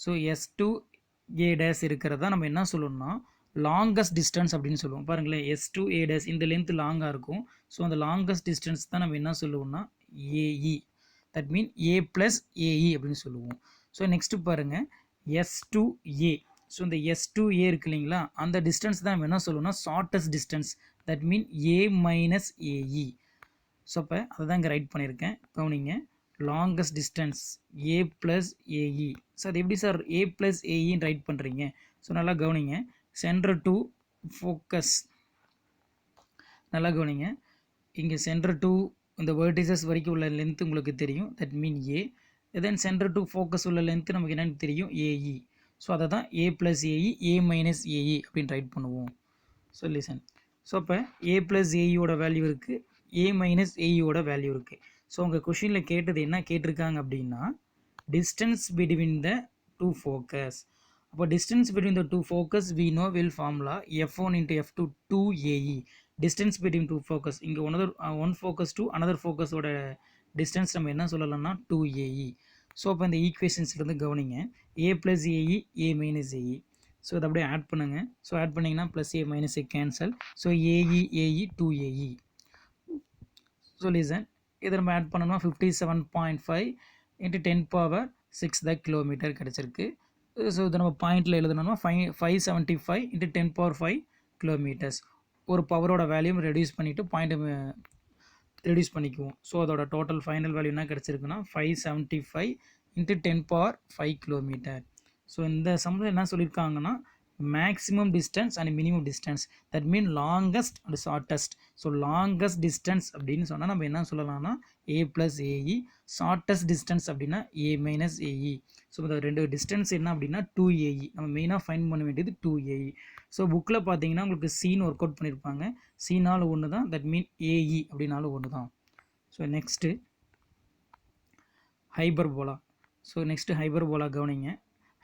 ஸோ S2A டேஷ் இருக்கிறதா நம்ம என்ன சொல்லணும்னா லாங்கஸ்ட் டிஸ்டன்ஸ் அப்படின்னு சொல்லுவோம். பாருங்களேன், S2A டேஷ் இந்த லென்த் லாங்காக இருக்கும். ஸோ அந்த லாங்கஸ்ட் டிஸ்டன்ஸ் தான் நம்ம என்ன சொல்லுவோம்னா a e, that mean a plus a e அப்படின்னு சொல்லுவோம். ஸோ நெக்ஸ்ட்டு பாருங்கள் S2A. ஸோ இந்த S2A இருக்கு இல்லைங்களா, அந்த டிஸ்டன்ஸ் தான் நம்ம என்ன சொல்லுவோம்னா shortest distance, that mean a minus a e. So அப்போ அதை தான் இங்கே ரைட் பண்ணியிருக்கேன். கவனிங்க, longest distance a plus a e. So அது எப்படி சார் ஏ ப்ளஸ் ஏஇன்னு ரைட் பண்ணுறீங்க? ஸோ நல்லா கவனிங்க, சென்டர் டு ஃபோக்கஸ் நல்லா கவனிங்க. இங்கே சென்டர் டு இந்த வெர்டிசஸ் வரைக்கும் உள்ள லென்த் உங்களுக்கு தெரியும், that mean a. Then centre to focus உள்ள லென்த் நமக்கு என்னென்னு தெரியும், ஏஇ. ஸோ அதை தான் a plus a e, a minus a e அப்படின்னு ரைட் பண்ணுவோம். ஸோ லிசன், ஸோ அப்போ ஏ ப்ளஸ் ஏஇயோட வேல்யூ இருக்குது, ஏ மைனஸ் ஏஇயோட வேல்யூ இருக்குது. ஸோ உங்கள் கொஷினில் கேட்டது என்ன கேட்டிருக்காங்க அப்படின்னா, distance between the two focus. அப்போ distance between the two focus we know will formula f1 into f2 2ae. Distance between two focus இங்கே one focus to another focus ஓட distance நம்ம என்ன சொல்லலாம்னா 2ae. ஸோ அப்போ இந்த ஈக்குவேஷன்ஸ்லேருந்து கவனிங்க a plus ae a minus ae. So இதை அப்படியே ஆட் பண்ணுங்க. ஸோ ஆட் பண்ணிங்கன்னா plus a minus a cancel. So ae 2ae. So listen இதை நம்ம ஆட் பண்ணோம்னா 57.5 into 10 power 6 த கிலோமீட்டர் கிடச்சிருக்கு. ஸோ இதை நம்ம பாயிண்டில் எழுதணும்னா 575 into 10 power 5 கிலோமீட்டர்ஸ். ஒரு பவரோட வேல்யூம் ரெடியூஸ் பண்ணிவிட்டு பாயிண்ட்டை ரெடியூஸ் பண்ணிக்குவோம். ஸோ அதோட டோட்டல் ஃபைனல் வேல்யூ என்ன கிடச்சிருக்குன்னா 575 into 10 power 5 கிலோமீட்டர். ஸோ இந்த சம்பளம் என்ன சொல்லியிருக்காங்கன்னா maximum distance and minimum distance, that mean longest and shortest. So longest distance அப்படின்னு சொன்னால் நம்ம என்ன சொல்லலாம்னா a plus ae, shortest distance அப்படின்னா a minus ae. ஸோ இந்த ரெண்டு டிஸ்டன்ஸ் என்ன அப்படின்னா 2ae. நம்ம மெயினாக ஃபைண்ட் பண்ண வேண்டியது 2ae. ஸோ புக்கில் பார்த்தீங்கன்னா உங்களுக்கு சீன் ஒர்க் அவுட் பண்ணியிருப்பாங்க. சீனாலும் ஒன்று தான், தட் மீன் ae அப்படின்னாலும் ஒன்று தான். So next hyperbola. So next hyperbola கவனிங்க.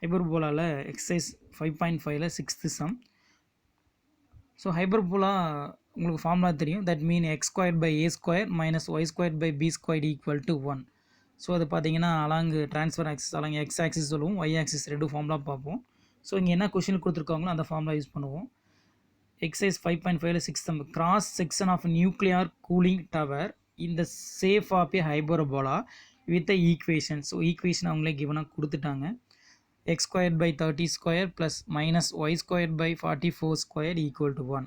ஹைபர்போலாவில் எக்ஸசைஸ் 5.5ல 6th சம். ஸோ ஹைபர்போலா உங்களுக்கு ஃபார்முலா தெரியும், that mean x square by a square minus y square by b square equal to 1. So அது பார்த்தீங்கன்னா along transfer axis along x axis சொல்லுவோம், y axis ரெண்டு formula பார்ப்போம். So இங்கே என்ன question கொடுத்துருக்காங்களோ அந்த ஃபார்முலா யூஸ் பண்ணுவோம். எக்ஸசைஸ் 5.5ல 6th sum. Cross section of nuclear cooling tower இந்த shape of a hyperbola with equation. So equation அவங்களே கிவனாக கொடுத்துட்டாங்க. x squared by 30 square plus minus y squared by 44 square equal to 1.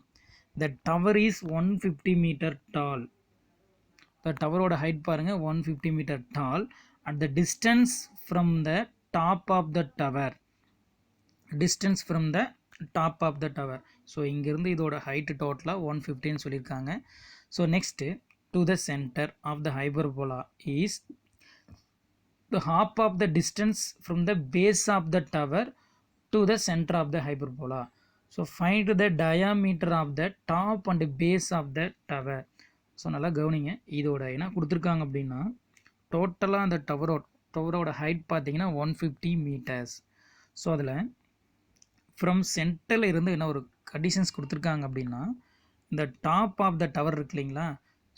The tower is 150 meter tall. The tower oda height பாருங்க 150 meter tall. At the distance from the top of the tower. Distance from the top of the tower. So இங்கிருந்து இதோட height total 150 ன்னு சொல்லியிருக்காங்க. So next to the center of the hyperbola is the half of the distance from the base of the tower to the center of the hyperbola. So find the diameter of the top and base of the tower. So நல்லா கவனிங்க. இதோட என்ன கொடுத்துருக்காங்க அப்படின்னா டோட்டலாக அந்த டவரோட height பார்த்தீங்கன்னா 150 metres. So அதில் ஃப்ரம் சென்டரில் இருந்து என்ன ஒரு கண்டிஷன்ஸ் கொடுத்துருக்காங்க அப்படின்னா இந்த டாப் ஆஃப் த டவர் இருக்கு இல்லைங்களா,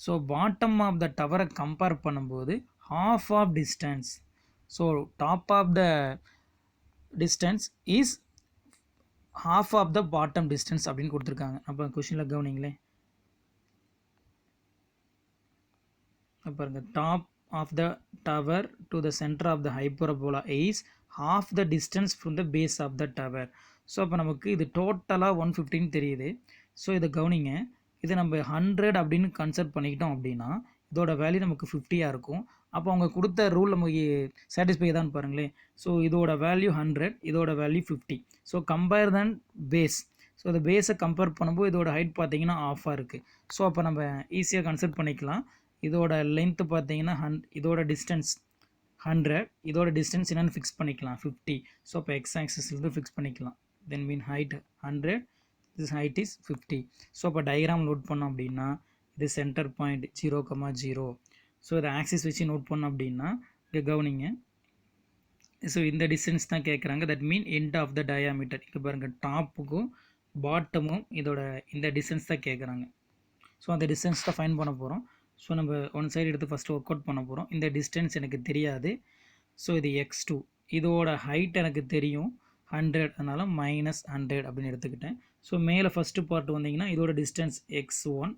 ஸோ பாட்டம் ஆஃப் த டவரை கம்பேர் பண்ணும்போது half of distance. So top of the distance is half of the bottom distance அப்படின்னு கொடுத்துருக்காங்க. அப்போ கொஷினில் கவனிங்களே பாருங்க, top of the tower to the centre of the hyperbola is half the distance from the base of the tower. So அப்போ நமக்கு இது டோட்டலாக 150 தெரியுது. ஸோ இதை கவனிங்க, இதை நம்ம 100 அப்படின்னு கன்சிடர் பண்ணிக்கிட்டோம் அப்படின்னா இதோட வேல்யூ நமக்கு 50 இருக்கும். அப்போ அவங்க கொடுத்த ரூல் நமக்கு சாட்டிஸ்ஃபை தான் பாருங்களேன். ஸோ இதோட வேல்யூ 100, இதோட வேல்யூ 50. ஸோ கம்பேர் தன் பேஸ். ஸோ இந்த பேஸை கம்பேர் பண்ணும்போது இதோட ஹைட் பார்த்தீங்கன்னா ஆஃபாக இருக்குது. ஸோ அப்போ நம்ம ஈஸியாக கன்சிடர் பண்ணிக்கலாம். இதோட லென்த்து பார்த்தீங்கன்னா இதோட டிஸ்டன்ஸ் 100, இதோட டிஸ்டன்ஸ் என்னென்னு ஃபிக்ஸ் பண்ணிக்கலாம் 50. ஸோ அப்போ எக்ஸ் ஆக்சிஸ்லேருந்து ஃபிக்ஸ் பண்ணிக்கலாம். Then mean height 100, this height is 50. So அப்போ டயக்ராம் லோட் பண்ணோம் அப்படின்னா இது சென்டர் பாயிண்ட் 0,0. ஸோ இதை ஆக்சிஸ் வச்சு நோட் பண்ணோம் அப்படின்னா இங்கே கவனிங்க. ஸோ இந்த டிஸ்டன்ஸ் தான் கேட்குறாங்க, that mean end of the diameter. இங்கே பாருங்கள், டாப்புக்கும் பாட்டமும் இதோட இந்த டிஸ்டன்ஸ் தான் கேட்குறாங்க. ஸோ அந்த டிஸ்டன்ஸ் தான் ஃபைன் பண்ண போகிறோம். ஸோ நம்ம ஒன் சைடு எடுத்து ஃபஸ்ட்டு ஒர்க் அவுட் பண்ண போகிறோம். இந்த டிஸ்டன்ஸ் எனக்கு தெரியாது. ஸோ இது x2, இதோட ஹைட் எனக்கு தெரியும் 100, அதனால் -100 அப்படின்னு எடுத்துக்கிட்டேன். ஸோ மேலே ஃபஸ்ட்டு பார்ட் வந்தீங்கன்னா இதோட டிஸ்டன்ஸ் x1,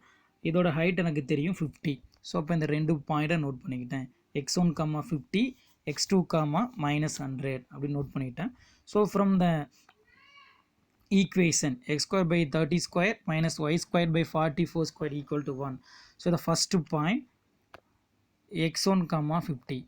இதோட ஹைட் எனக்கு தெரியும் 50. ஸோ அப்போ இந்த ரெண்டு பாயிண்ட்டை நோட் பண்ணிக்கிட்டேன். x1, 50, x2, -100 அப்படின்னு நோட் பண்ணிக்கிட்டேன். So from the equation x square by 30 square minus y square by 44 square equal to 1. So the first point x1, 50.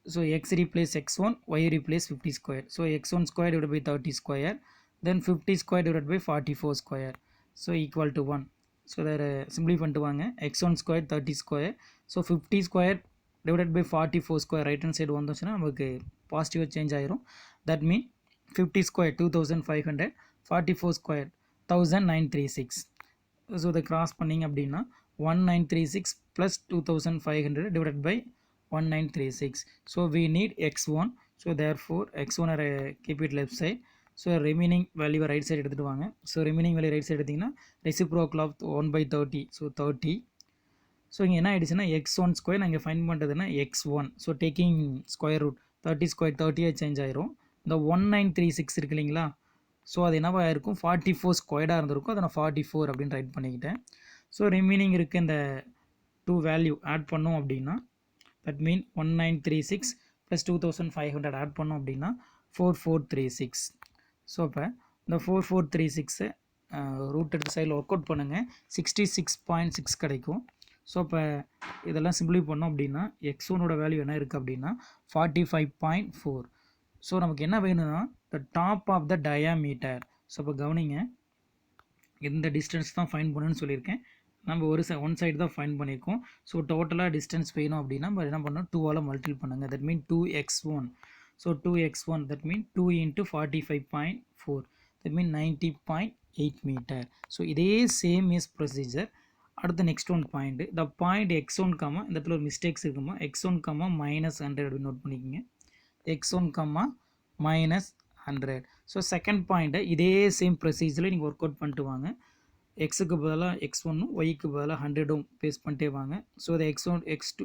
So x replace x1, y replace 50 square. So x1 square divided by 30 square, then 50 square divided by 44 square. So equal to 1. So there simply பண்ணிட்டுவாங்க, x1 square 30 square. So 50 square divided by 44 square right hand side வந்துச்சுன்னா நமக்கு பாசிட்டிவாக change ஆயிரும். That mean 50 square 2500, 44 square 1936. So இதை cross பண்ணிங்க அப்படின்னா 1936 plus 2500 divided by 1936. So we need x1. So therefore x1 are keep it left side. So remaining வேல்யூவை right side எடுத்துகிட்டு வாங்க. So remaining value right side எடுத்திங்கன்னா reciprocal of 1/30. So 30. So இங்கே என்ன ஆகிடுச்சுன்னா x1 ஸ்கொயர் நான் இங்கே ஃபைன் பண்ணுறதுன்னா x1. So taking square root 30 square 30 change ஆயிரும். இந்த 1936 இருக்கு இல்லைங்களா, ஸோ அது என்னவா ஆயிருக்கும் 44 ஸ்கொயர்டாக இருந்திருக்கும். அதை நான் 44 அப்படின்னு ரைட் பண்ணிக்கிட்டேன். ஸோ ரிமைனிங் இருக்குது இந்த 2 வேல்யூ ஆட் பண்ணோம் அப்படின்னா தட் மீன் 1936 ப்ளஸ் 2500 ஆட் பண்ணோம் அப்படின்னா 4436. ஸோ இப்போ இந்த 4436 ரூட் எடுத்து சைடில் ஒர்க் அவுட் பண்ணுங்கள், 66.6 கிடைக்கும். ஸோ இப்போ இதெல்லாம் சிம்பிளி பண்ணோம் அப்படின்னா x1ஓட வேல்யூ என்ன இருக்குது அப்படின்னா 45.4. ஸோ நமக்கு என்ன வேணும்னா the top of the diameter. So இப்போ கவனிங்க, இந்த டிஸ்டன்ஸ் தான் ஃபைன் பண்ணணும்னு சொல்லியிருக்கேன். நம்ம ஒன் சைடு தான் ஃபைன் பண்ணியிருக்கோம். ஸோ டோட்டலாக டிஸ்டன்ஸ் வேணும் அப்படின்னா நம்ம என்ன பண்ணணும் 2ஆல் மல்டிபிள் பண்ணுங்கள். That mean 2x1. So 2x1 that mean 2 × 45.4 that mean 90.8 metre. So இதே சேம் இஸ் ப்ரொசீஜர். அடுத்து next one point, the point x1 comma, இந்த இடத்துல ஒரு மிஸ்டேக்ஸ் இருக்குமா, x1 கமா -100 அப்படின்னு நோட் பண்ணிக்கோங்க. x1 comma -100. ஸோ செகண்ட் பாயிண்ட்டை இதே சேம் ப்ரொசீஜரில் நீங்கள் ஒர்க் அவுட் பண்ணிட்டு வாங்க. எக்ஸுக்கு பதிலாக x1 ஒய்க்கு பதிலாக 100 பேஸ்ட் பண்ணிட்டே வாங்க. ஸோ அது x1 x2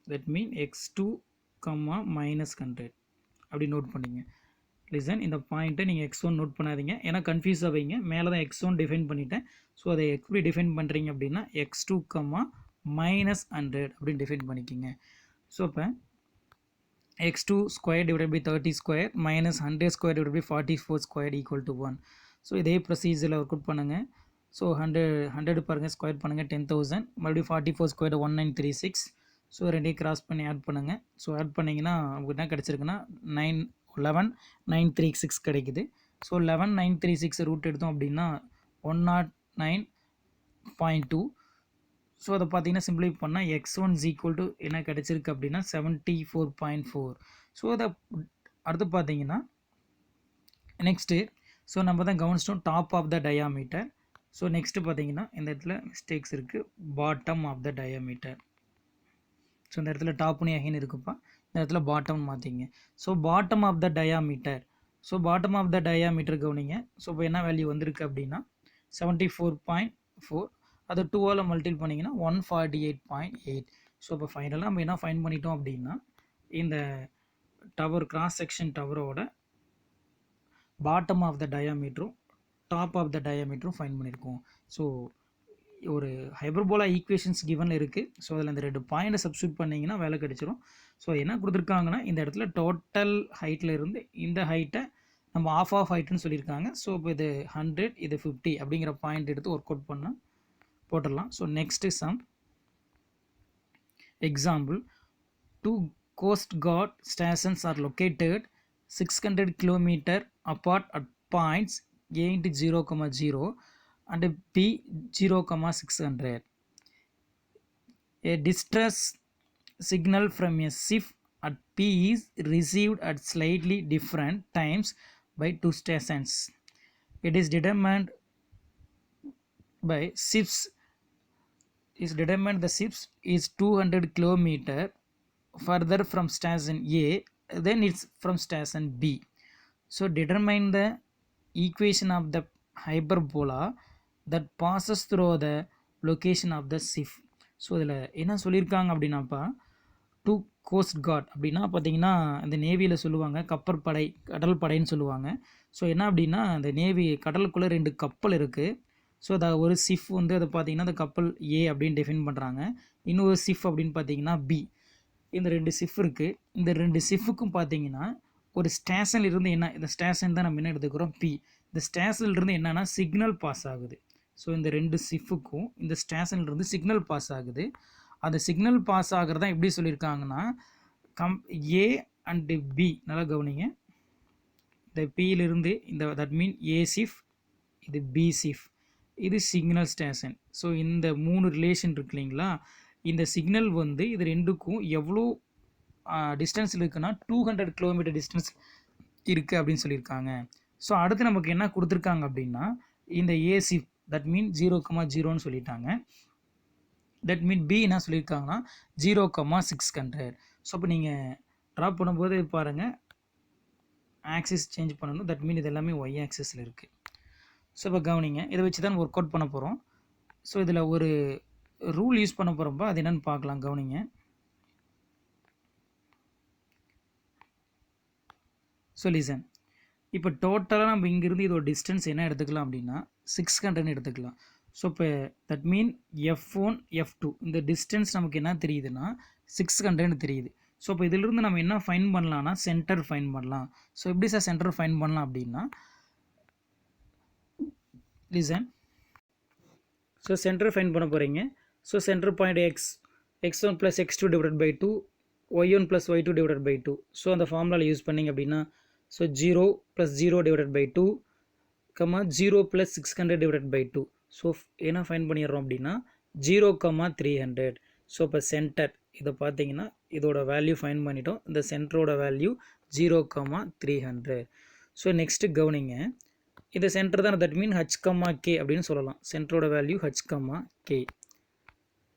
that mean x2 comma -100 அப்படி நோட் பண்ணிங்க. லிசன், இந்த பாயிண்ட்டை நீங்கள் x1 நோட் பண்ணாதீங்க, ஏன்னா கன்ஃபியூஸ் ஆவீங்க. மேலே தான் x1 டிஃபைன் பண்ணிட்டேன். ஸோ அதை எப்படி டிஃபைன் பண்ணுறீங்க அப்படின்னா x2 கமா -100 அப்படின்னு டிஃபைன் பண்ணிக்கிங்க. ஸோ இப்போ x2 square divide by 30 square -100 square divide by 44 square equal to 1. So இதே ப்ரொசீஜரில் ஒர்க் அவுட் பண்ணுங்கள். ஸோ 100 பாருங்கள், ஸ்கொயர் பண்ணுங்கள் 10,000, மறுபடியும் 44 ஸ்கொயர் 1936. ஸோ ரெண்டையும் கிராஸ் பண்ணி ஆட் பண்ணுங்கள். ஸோ ஆட் பண்ணிங்கன்னா உங்களுக்கு என்ன கிடச்சிருக்குன்னா 11936 கிடைக்குது. ஸோ 11936 ரூட் எடுத்தோம் அப்படின்னா 109.2. ஸோ அதை பார்த்தீங்கன்னா சிம்பிளை பண்ணால் x1 = என்ன கிடச்சிருக்கு அப்படின்னா 74.4. ஸோ அதை அடுத்து பார்த்தீங்கன்னா நெக்ஸ்ட்டு, ஸோ நம்ம தான் கவனிச்சிட்டோம் top of the diameter. So next பார்த்தீங்கன்னா இந்த இடத்துல மிஸ்டேக்ஸ் இருக்குது, bottom of the diameter. So இந்த இடத்துல டாப்னு அகைன் இருக்குப்பா, இந்த இடத்துல பாட்டம் மாற்றிங்க. So bottom of the diameter. So bottom of the diameter கவனிங்க. ஸோ இப்போ என்ன வேல்யூ வந்திருக்கு அப்படின்னா 74.4. அதை 2ஆல் மல்டிபிள் பண்ணிங்கன்னா 148.8. ஸோ இப்போ ஃபைனலாக நம்ம என்ன ஃபைன் பண்ணிட்டோம் அப்படின்னா இந்த டவர் கிராஸ் செக்ஷன் டவரோட பாட்டம் ஆஃப் த டயாமீட்டரும் டாப் ஆஃப் த டயாமீட்டரும் ஃபைன் பண்ணியிருக்கோம். ஸோ ஒரு ஹைபர்போலா ஈக்குவேஷன்ஸ் கிவனில் இருக்குது. ஸோ அதில் இந்த 2 பாயிண்ட்டை சப்ஸ்டியூட் பண்ணிங்கன்னா வேலை கிடச்சிரும். ஸோ என்ன கொடுத்துருக்காங்கன்னா இந்த இடத்துல டோட்டல் ஹைட்டில் இருந்து இந்த ஹைட்டை நம்ம ஆஃப் ஹைட்டுன்னு சொல்லியிருக்காங்க. ஸோ இப்போ இது 100 இது 50 அப்படிங்கிற பாயிண்ட் எடுத்து ஒர்க் அவுட் பண்ணால் போட்டுடலாம். So next sum example, 2 cost card stations R located 600 km apart at points A × 0,0 and B 0,600. A distress signal from a ship at P is received at slightly different times by 2 stations. It is determined by ships the ships is 200 km further from station A then it's from station B. So determine the equation of the hyperbola that passes through the location of the ship. So இதில் என்ன சொல்லியிருக்காங்க அப்படின்னாப்பா, 2 cost card அப்படின்னா பார்த்தீங்கன்னா இந்த நேவியில் சொல்லுவாங்க கப்பற்படை, கடல் படைன்னு சொல்லுவாங்க. ஸோ என்ன அப்படின்னா அந்த நேவி கடலுக்குள்ளே 2 கப்பல் இருக்குது. ஸோ அதை ஒரு சிஃப் வந்து அதை பார்த்தீங்கன்னா அந்த கப்பல் ஏ அப்படின்னு டிஃபைன் பண்ணுறாங்க, இன்னொரு சிஃப் அப்படின்னு பார்த்தீங்கன்னா பி. இந்த 2 சிஃப் இருக்குது. இந்த 2 சிஃபுக்கும் பார்த்தீங்கன்னா ஒரு ஸ்டேஷனில் இருந்து என்ன, இந்த ஸ்டேஷன் தான் நம்ம என்ன எடுத்துக்கிறோம் பி. இந்த ஸ்டேஷனில் இருந்து என்னென்னா சிக்னல் பாஸ் ஆகுது. ஸோ இந்த 2 சிஃபுக்கும் இந்த ஸ்டேஷனில் இருந்து சிக்னல் பாஸ் ஆகுது. அந்த சிக்னல் பாஸ் ஆகிறதா எப்படி சொல்லியிருக்காங்கன்னா ஏ அண்டு பி. நல்லா கவனிங்க, இந்த பியிலிருந்து இந்த தட் மீன் ஏ சிஃப், இது பி சிஃப், இது சிக்னல் ஸ்டேஷன். ஸோ இந்த 3 ரிலேஷன் இருக்கு இல்லைங்களா, இந்த சிக்னல் வந்து இது ரெண்டுக்கும் எவ்வளோ டிஸ்டன்ஸில் இருக்குன்னா 200 km டிஸ்டன்ஸ் இருக்குது அப்படின்னு சொல்லியிருக்காங்க. ஸோ அடுத்து நமக்கு என்ன கொடுத்துருக்காங்க அப்படின்னா இந்த ஏ சிஃப் தட் மீன் 0,0ன்னு சொல்லிட்டாங்க. தட் மீன் பி என்ன சொல்லியிருக்காங்கன்னா 0,600. ஸோ அப்போ நீங்கள் ட்ராப் பண்ணும்போது பாருங்கள் ஆக்சிஸ் சேஞ்ச் பண்ணணும். தட் மீன் இது எல்லாமே ஒய் ஆக்சிஸில் இருக்குது. ஸோ இப்போ கவனிங்க, இதை வச்சு தான் ஒர்க் அவுட் பண்ண போகிறோம். ஸோ இதில் ஒரு ரூல் யூஸ் பண்ண போகிறப்ப அது என்னென்னு பார்க்கலாம். கவனிங்க. ஸோ லிசன், இப்போ டோட்டலாக நம்ம இங்கேருந்து இதோட டிஸ்டன்ஸ் என்ன எடுத்துக்கலாம் அப்படின்னா 600 எடுத்துக்கலாம். ஸோ இப்போ தட் மீன் F1 F2 இந்த டிஸ்டன்ஸ் நமக்கு என்ன தெரியுதுன்னா 600 தெரியுது. ஸோ இப்போ இதிலிருந்து நம்ம என்ன ஃபைன் பண்ணலாம்னா சென்டர் ஃபைன் பண்ணலாம். ஸோ எப்படி சார் சென்டர் ஃபைன் பண்ணலாம் அப்படின்னா லிசன், ஸோ சென்டர் ஃபைன் பண்ண போகிறீங்க. So centre point x1 + x2 / 2 y1 + y2 / 2. So அந்த ஃபார்முலாவில் யூஸ் பண்ணிங்க அப்படின்னா ஸோ 0 + 0 / 2, 0 + 600 / 2. ஸோ என்ன ஃபைன் பண்ணிடுறோம் அப்படின்னா 0, 300. ஸோ இப்போ சென்டர் இதை பார்த்தீங்கன்னா இதோட வேல்யூ ஃபைன் பண்ணிட்டோம். இந்த சென்டரோட வேல்யூ 0, 300. ஸோ நெக்ஸ்ட்டு கவனிங்க, இந்த சென்டர் தான், தட் மீன் h, k அப்படின்னு சொல்லலாம். சென்டரோட value h, k.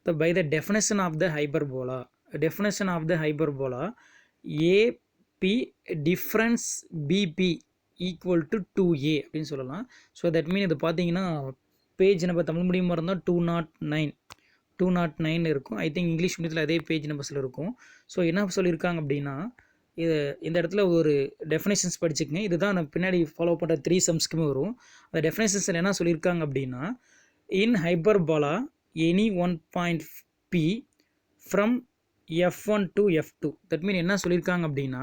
So by the definition of the hyperbola, AP difference BP equal to 2a அப்படின்னு சொல்லலாம். ஸோ தட் மீன் இது பார்த்தீங்கன்னா பேஜ் நம்ம தமிழ் மீடியமாக இருந்தால் 209 இருக்கும். ஐ திங்க் இங்கிலீஷ் மீடியத்தில் அதே பேஜ் நம்பர்ஸில் இருக்கும். ஸோ என்ன சொல்லியிருக்காங்க அப்படின்னா இந்த இடத்துல ஒரு டெஃபினேஷன்ஸ் படிச்சுக்கங்க. இதுதான் நான் பின்னாடி ஃபாலோ பண்ணுற 3 சம்ஸ்க்குமே வரும். அந்த டெஃபினேஷன்ஸில் என்ன சொல்லியிருக்காங்க அப்படின்னா in hyperbola any one point P from F1 to F2. That mean என்ன சொல்லியிருக்காங்க அப்படின்னா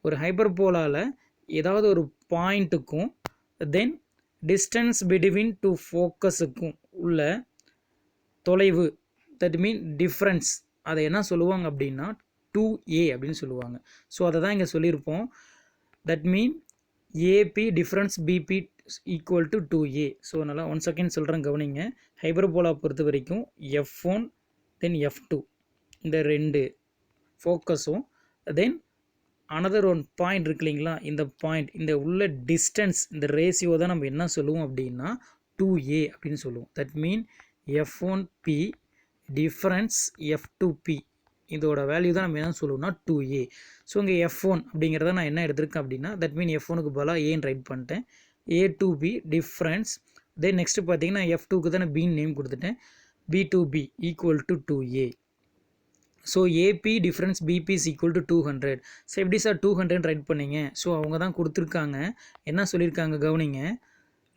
ஒரு ஹைப்பர்போலாவில் ஏதாவது ஒரு பாயிண்ட்டுக்கும் தென் டிஸ்டன்ஸ் பிட்வீன் 2 ஃபோக்கஸுக்கும் உள்ள தொலைவு, தட் மீன் டிஃப்ரென்ஸ், அதை என்ன சொல்லுவாங்க அப்படின்னா 2a அப்படின்னு சொல்லுவாங்க. ஸோ அதை தான் இங்கே சொல்லியிருப்போம். That mean AP difference BP equal to 2a. So அதனால் 1 செகண்ட் சொல்கிறேன் கவனிங்க. ஹைப்பர்போலா பொறுத்த வரைக்கும் F1 தென் F2 இந்த 2 ஃபோக்கஸும் தென் அனதர் ஒன் பாயிண்ட் இருக்கு இல்லைங்களா, இந்த பாயிண்ட் இந்த உள்ள டிஸ்டன்ஸ், இந்த ரேஷியோ தான் நம்ம என்ன சொல்லுவோம் அப்படின்னா 2a அப்படின்னு சொல்லுவோம். That mean F1P difference F2P இதோட வேல்யூ தான் நம்ம என்ன சொல்லுவோம்னா 2a. ஸோ இங்கே F1 அப்படிங்கிறத நான் என்ன எடுத்திருக்கேன் அப்படின்னா தட் மீன் F1க்கு பதிலாக ஏன்னு ரைட் பண்ணிட்டேன். A2B difference. தென் நெக்ஸ்ட் பார்த்தீங்கன்னா F2க்கு தான் நான் பின்னு நேம் கொடுத்துட்டேன். B2B equal to 2a. So AP difference BP is equal to 200. So எப்படி சார் 200 ரைட் பண்ணிங்க? ஸோ அவங்க தான் கொடுத்துருக்காங்க, என்ன சொல்லியிருக்காங்க கவனிங்க.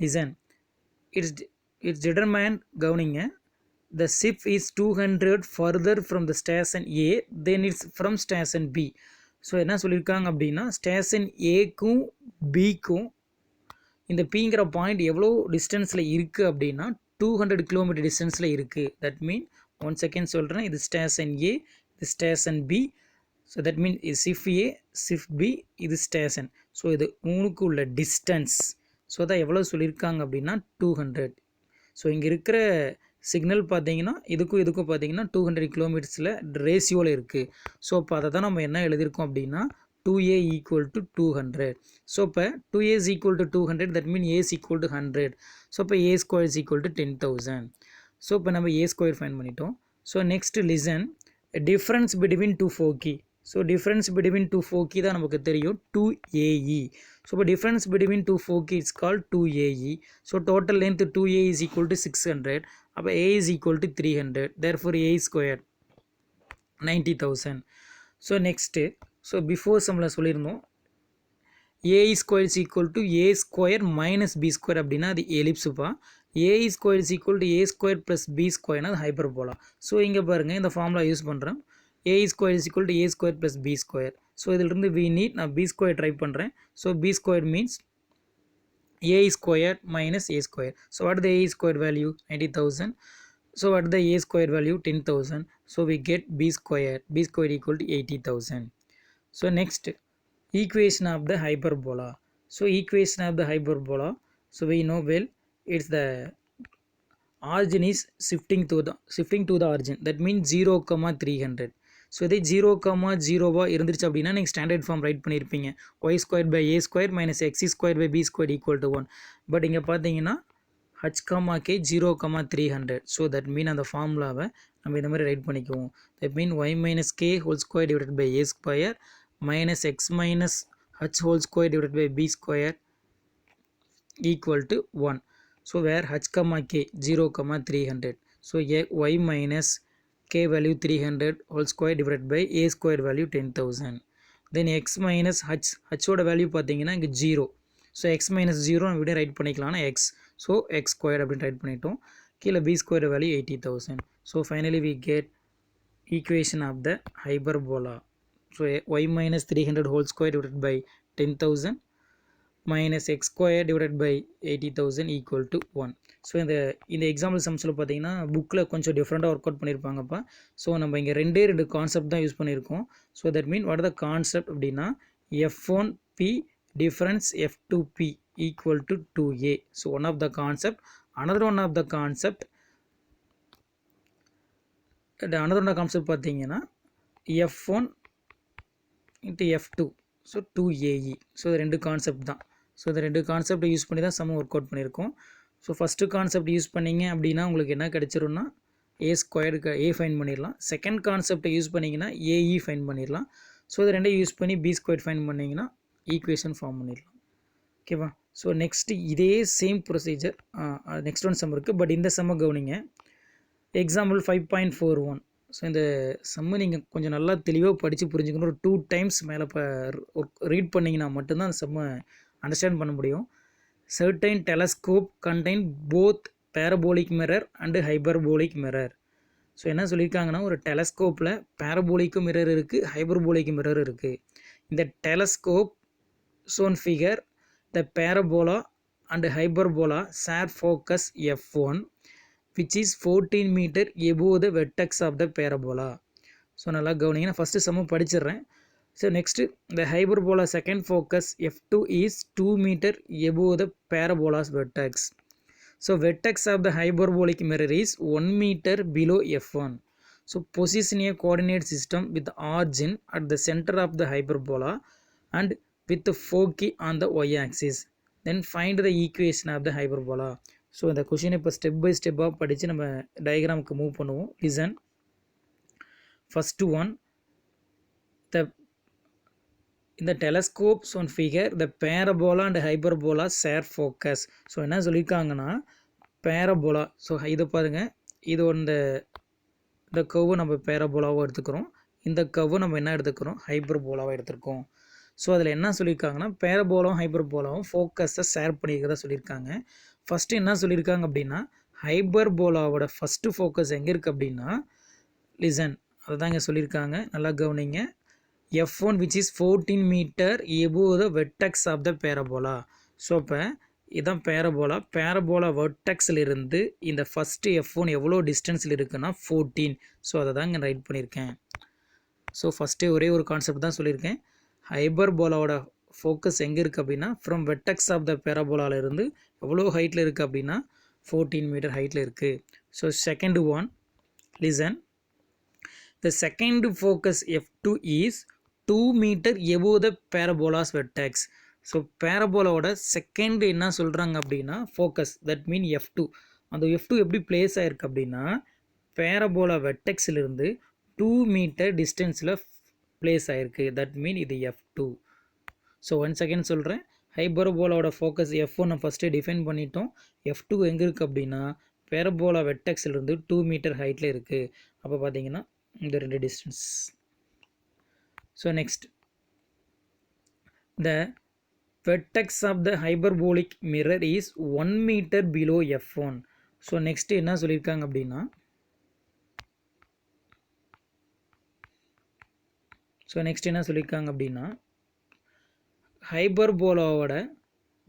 லிசன், இட்ஸ் டிட்டர்மைன்ட், கவனிங்க, the ship is 200 further from the station A then it's from station B. So என்ன சொல்லியிருக்காங்க அப்படின்னா ஸ்டேஷன் ஏக்கும் பிக்கும் இந்த பிங்கிற பாயிண்ட் எவ்வளோ டிஸ்டன்ஸில் இருக்குது அப்படின்னா 200 கிலோமீட்டர் டிஸ்டன்ஸில் இருக்குது. தட் மீன் 1 செகண்ட் சொல்கிறேன். இது ஸ்டேஷன் ஏ, இது station B. So that mean இது சிஃப் ஏ, சிஃப் பி, இது ஸ்டேஷன். ஸோ இது 3க்கு உள்ள டிஸ்டன்ஸ். ஸோ தான் எவ்வளோ சொல்லியிருக்காங்க அப்படின்னா 200. ஸோ இங்கே இருக்கிற சிக்னல் பார்த்தீங்கன்னா இதுக்கும் பார்த்தீங்கன்னா 200 கிலோமீட்டர்ஸில் ரேஷியோவில் இருக்குது. ஸோ இப்போ அதை தான் நம்ம என்ன எழுதியிருக்கோம் அப்படின்னா 2a ஈக்குவல் டு 200. ஸோ இப்போ 2a is equal to 200, that mean a is equal to 100. So இப்போ a square is equal to 10,000. So இப்போ நம்ம a square ஃபைன் பண்ணிட்டோம். So next listen, difference between 2 foci. So difference between 2 foci தான் நமக்கு தெரியும் 2ae. So இப்போ difference between 2 foci it's call 2ae. So total length 2a is equal to 600. அப்போ a is equal to 300. therefore a square 90,000. So next, so before சம்மில் சொல்லியிருந்தோம் a square is equal to a square minus b square அப்படின்னா அது எலிப்ஸுப்பா. a square is equal to a square plus b square அது hyperbola. So இங்கே பாருங்கள், இந்த formula use பண்ணுறேன். a square is equal to a square plus b square. So இதிலிருந்து we need, நான் b square try பண்ணுறேன். So b square means a square minus a square. So what is the a square value? 90,000. So what is the a square value? 10,000. So we get b square equal to 80,000. So next, equation of the hyperbola. So equation of the hyperbola, so we know well it's the origin is shifting to the origin. That means 0, 300. So இதே 0, 0 இருந்துருச்சு அப்படின்னா நீங்கள் standard form right பண்ணியிருப்பீங்க. y square by a square minus x square by b square equal to 1. But இங்கே பார்த்தீங்கன்னா h, k 0, 300. So that மீன் அந்த ஃபார்முலாவை நம்ம இந்த மாதிரி ரைட் பண்ணிக்குவோம். That mean y minus k whole square divided by a square minus x minus h whole square divided by b square equal to 1. So where h comma k 0 comma 300. So y minus k value 300 whole square divided by a square value 10,000. Then x minus h ஓட value பார்த்தீங்கன்னா இங்கே 0. So x minus 0 நம்ம இப்படியே right பண்ணிக்கலாம்னா x. So x squared அப்படின்னு right பண்ணிட்டோம். கீழே b squared value 80,000. So finally we get equation of the hyperbola. So y minus 300 whole square divided by 10,000 minus x square divided by 80,000 equal to 1. So இந்த example சம்ஸில் பார்த்தீங்கன்னா புக்கில் கொஞ்சம் டிஃப்ரெண்ட்டாக work out பண்ணியிருப்பாங்கப்பா. So நம்ம இங்கே ரெண்டு கான்செப்ட் தான் use பண்ணியிருக்கோம். So that mean what the concept அப்படின்னா f1p difference f2p equal to 2a. So one of the concept. another one of the concept பார்த்தீங்கன்னா f1 into f2 so 2ae. So இது ரெண்டு concept தான். So இந்த ரெண்டு கான்செப்டை use பண்ணி தான் சம் ஒர்க் அவுட் பண்ணியிருக்கோம். ஸோ ஃபஸ்ட்டு கான்செப்ட் யூஸ் பண்ணிங்க அப்படின்னா உங்களுக்கு என்ன கிடச்சிரும்னா ஏ ஸ்கொயருக்கு ஏ ஃபைன் பண்ணிடலாம். செகண்ட் கான்செப்டை யூஸ் பண்ணிங்கன்னா ஏஇ ஃபைன் பண்ணிடலாம். ஸோ இது ரெண்டையும் யூஸ் பண்ணி பி ஸ்கொயர் ஃபைன் பண்ணிங்கன்னா ஈக்குவேஷன் ஃபார்ம் பண்ணிடலாம். ஓகேவா? ஸோ நெக்ஸ்ட்டு இதே same procedure next one sum இருக்குது. பட் இந்த சம்மை கவனிங்க. எக்ஸாம்பிள் 5.41. ஸோ இந்த சம்மை நீங்கள் கொஞ்சம் நல்லா தெளிவாக படித்து புரிஞ்சுக்கணும். ஒரு 2 times மேலே இப்போ ரீட் பண்ணிங்கன்னா மட்டும்தான் அந்த சம்மை அண்டர்ஸ்டாண்ட் பண்ண முடியும். certain telescope contain both parabolic mirror and hyperbolic mirror. So என்ன சொல்லியிருக்காங்கன்னா ஒரு டெலஸ்கோப்பில் பேரபோலிக்கும் மிரர் இருக்குது, ஹைபர்போலிக் மிரர் இருக்குது. இந்த telescope shown figure the parabola and hyperbola share focus f1 which is 14 meter above the vertex of the parabola. So நல்லா கவனிங்க. நான் first sum படிச்சிடுறேன். So next the hyperbola second focus f2 is 2 meter above the parabola's vertex. So vertex of the hyperbolic mirror is 1 meter below f1. So position a coordinate system with origin at the center of the hyperbola and with the foci on the y-axis. Then find the equation of the hyperbola. So இந்த question இப்போ step by ஸ்டெப்பாக படித்து நம்ம டயக்ராமுக்கு move பண்ணுவோம். Listen. First one, in the telescopes on figure the parabola and hyperbola share focus. So என்ன சொல்லியிருக்காங்கன்னா parabola. So இது பாருங்கள், இது இந்த கர்வு நம்ம பேரபோலாவாக எடுத்துக்கிறோம். இந்த கர்வு நம்ம என்ன எடுத்துக்கிறோம், ஹைப்பர்போலாவாக எடுத்துருக்கோம். ஸோ அதில் என்ன சொல்லியிருக்காங்கன்னா பேரபோலாவும் ஹைப்பர்போலாவும் ஃபோக்கஸை ஷேர் பண்ணிக்கிறதா சொல்லியிருக்காங்க. ஃபஸ்ட்டு என்ன சொல்லியிருக்காங்க அப்படின்னா ஹைப்பர்போலாவோட ஃபஸ்ட்டு ஃபோக்கஸ் எங்கே இருக்குது அப்படின்னா லிசன், அதை தான் இங்கே சொல்லியிருக்காங்க. நல்லா கவனிங்க. f1 which is 14 meter above the vertex of the parabola. So இப்போ இதுதான் பேரபோலா வெர்டெக்ஸில் இருந்து இந்த ஃபஸ்ட்டு f1 எவ்வளோ டிஸ்டன்ஸில் இருக்குன்னா 14. ஸோ அதை தான் இங்கே ரைட் பண்ணியிருக்கேன். ஸோ ஃபஸ்ட்டே ஒரே ஒரு கான்செப்ட் தான் சொல்லியிருக்கேன். ஹைபர்போலாவோட ஃபோக்கஸ் எங்கே இருக்குது அப்படின்னா ஃப்ரம் வெர்டெக்ஸ் ஆஃப் த பேரபோலாவிலிருந்து எவ்வளோ ஹைட்டில் இருக்குது அப்படின்னா 14 மீட்டர் ஹைட்டில் இருக்குது. So second one listen. The second focus f2 is 2 meter above the parabola's vertex. So பேரபோலாவோட செகண்ட் என்ன சொல்கிறாங்க அப்படின்னா ஃபோக்கஸ், தட் மீன் f2. அந்த f2 எப்படி பிளேஸ் ஆகிருக்கு அப்படின்னா பேரபோலா வெர்டெக்ஸிலிருந்து 2 மீட்டர் டிஸ்டன்ஸில் பிளேஸ் ஆகிருக்கு. தட் மீன் இது f2. ஸோ ஒன் செகண்ட் சொல்கிறேன். ஹைபர்போலாவோட ஃபோக்கஸ் f1 ஃபஸ்ட்டு டிஃபைன் பண்ணிட்டோம். f2 எங்கே இருக்குது அப்படின்னா பேரபோலா வெர்டெக்ஸிலிருந்து 2 மீட்டர் ஹைட்டில் இருக்குது. அப்போ பார்த்தீங்கன்னா இந்த ரெண்டு distance. So next the vertex of the hyperbolic mirror is 1 meter below f1. So next என்ன சொல்லியிருக்காங்க அப்படின்னா ஹைபர்போலாவோட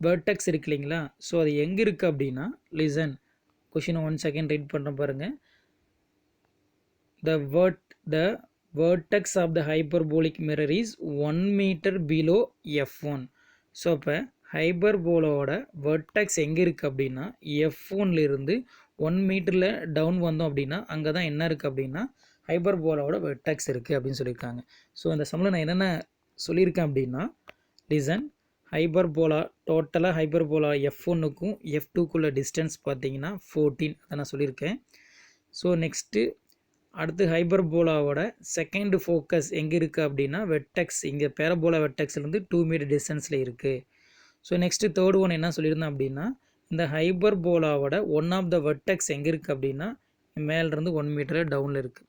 வெர்டெக்ஸ் இருக்கு இல்லைங்களா, ஸோ அது எங்கே இருக்குது அப்படின்னா லிசன், கொஷினை ஒன் செகண்ட் ரீட் பண்ணுற பாருங்கள். The vertex of the hyperbolic mirror is 1 meter below f1. So இப்போ ஹைபர்போலாவோட வெர்டெக்ஸ் எங்கே இருக்குது அப்படின்னா f1லிருந்து 1 மீட்டரில் டவுன் வந்தோம் அப்படின்னா அங்கே தான் என்ன இருக்குது அப்படின்னா ஹைபர்போலாவோட வெர்டெக்ஸ் இருக்குது அப்படின்னு சொல்லியிருக்காங்க. ஸோ இந்த சம்மில் நான் என்னென்ன சொல்லியிருக்கேன் அப்படின்னா லிசன், ஹைபர்போலா டோட்டலாக ஹைபர்போலா f1க்கும் f2க்குள்ள டிஸ்டன்ஸ் பார்த்தீங்கன்னா 14, அதை நான் சொல்லியிருக்கேன். ஸோ நெக்ஸ்ட்டு அடுத்து ஹைபர்போலாவோட செகண்ட் ஃபோக்கஸ் எங்கே இருக்குது அப்படின்னா வெர்டெக்ஸ், இங்கே பேரபோலா வெர்டெக்ஸ்லேருந்து 2 மீட்டர் டிஸ்டன்ஸில் இருக்குது. ஸோ நெக்ஸ்ட்டு தேர்ட் ஒன் என்ன சொல்லியிருந்தேன் அப்படின்னா, இந்த ஹைபர்போலாவோட ஒன் ஆஃப் த வெர்டெக்ஸ் எங்கே இருக்குது அப்படின்னா மேலேருந்து 1 மீட்டர் டவுனில் இருக்குது.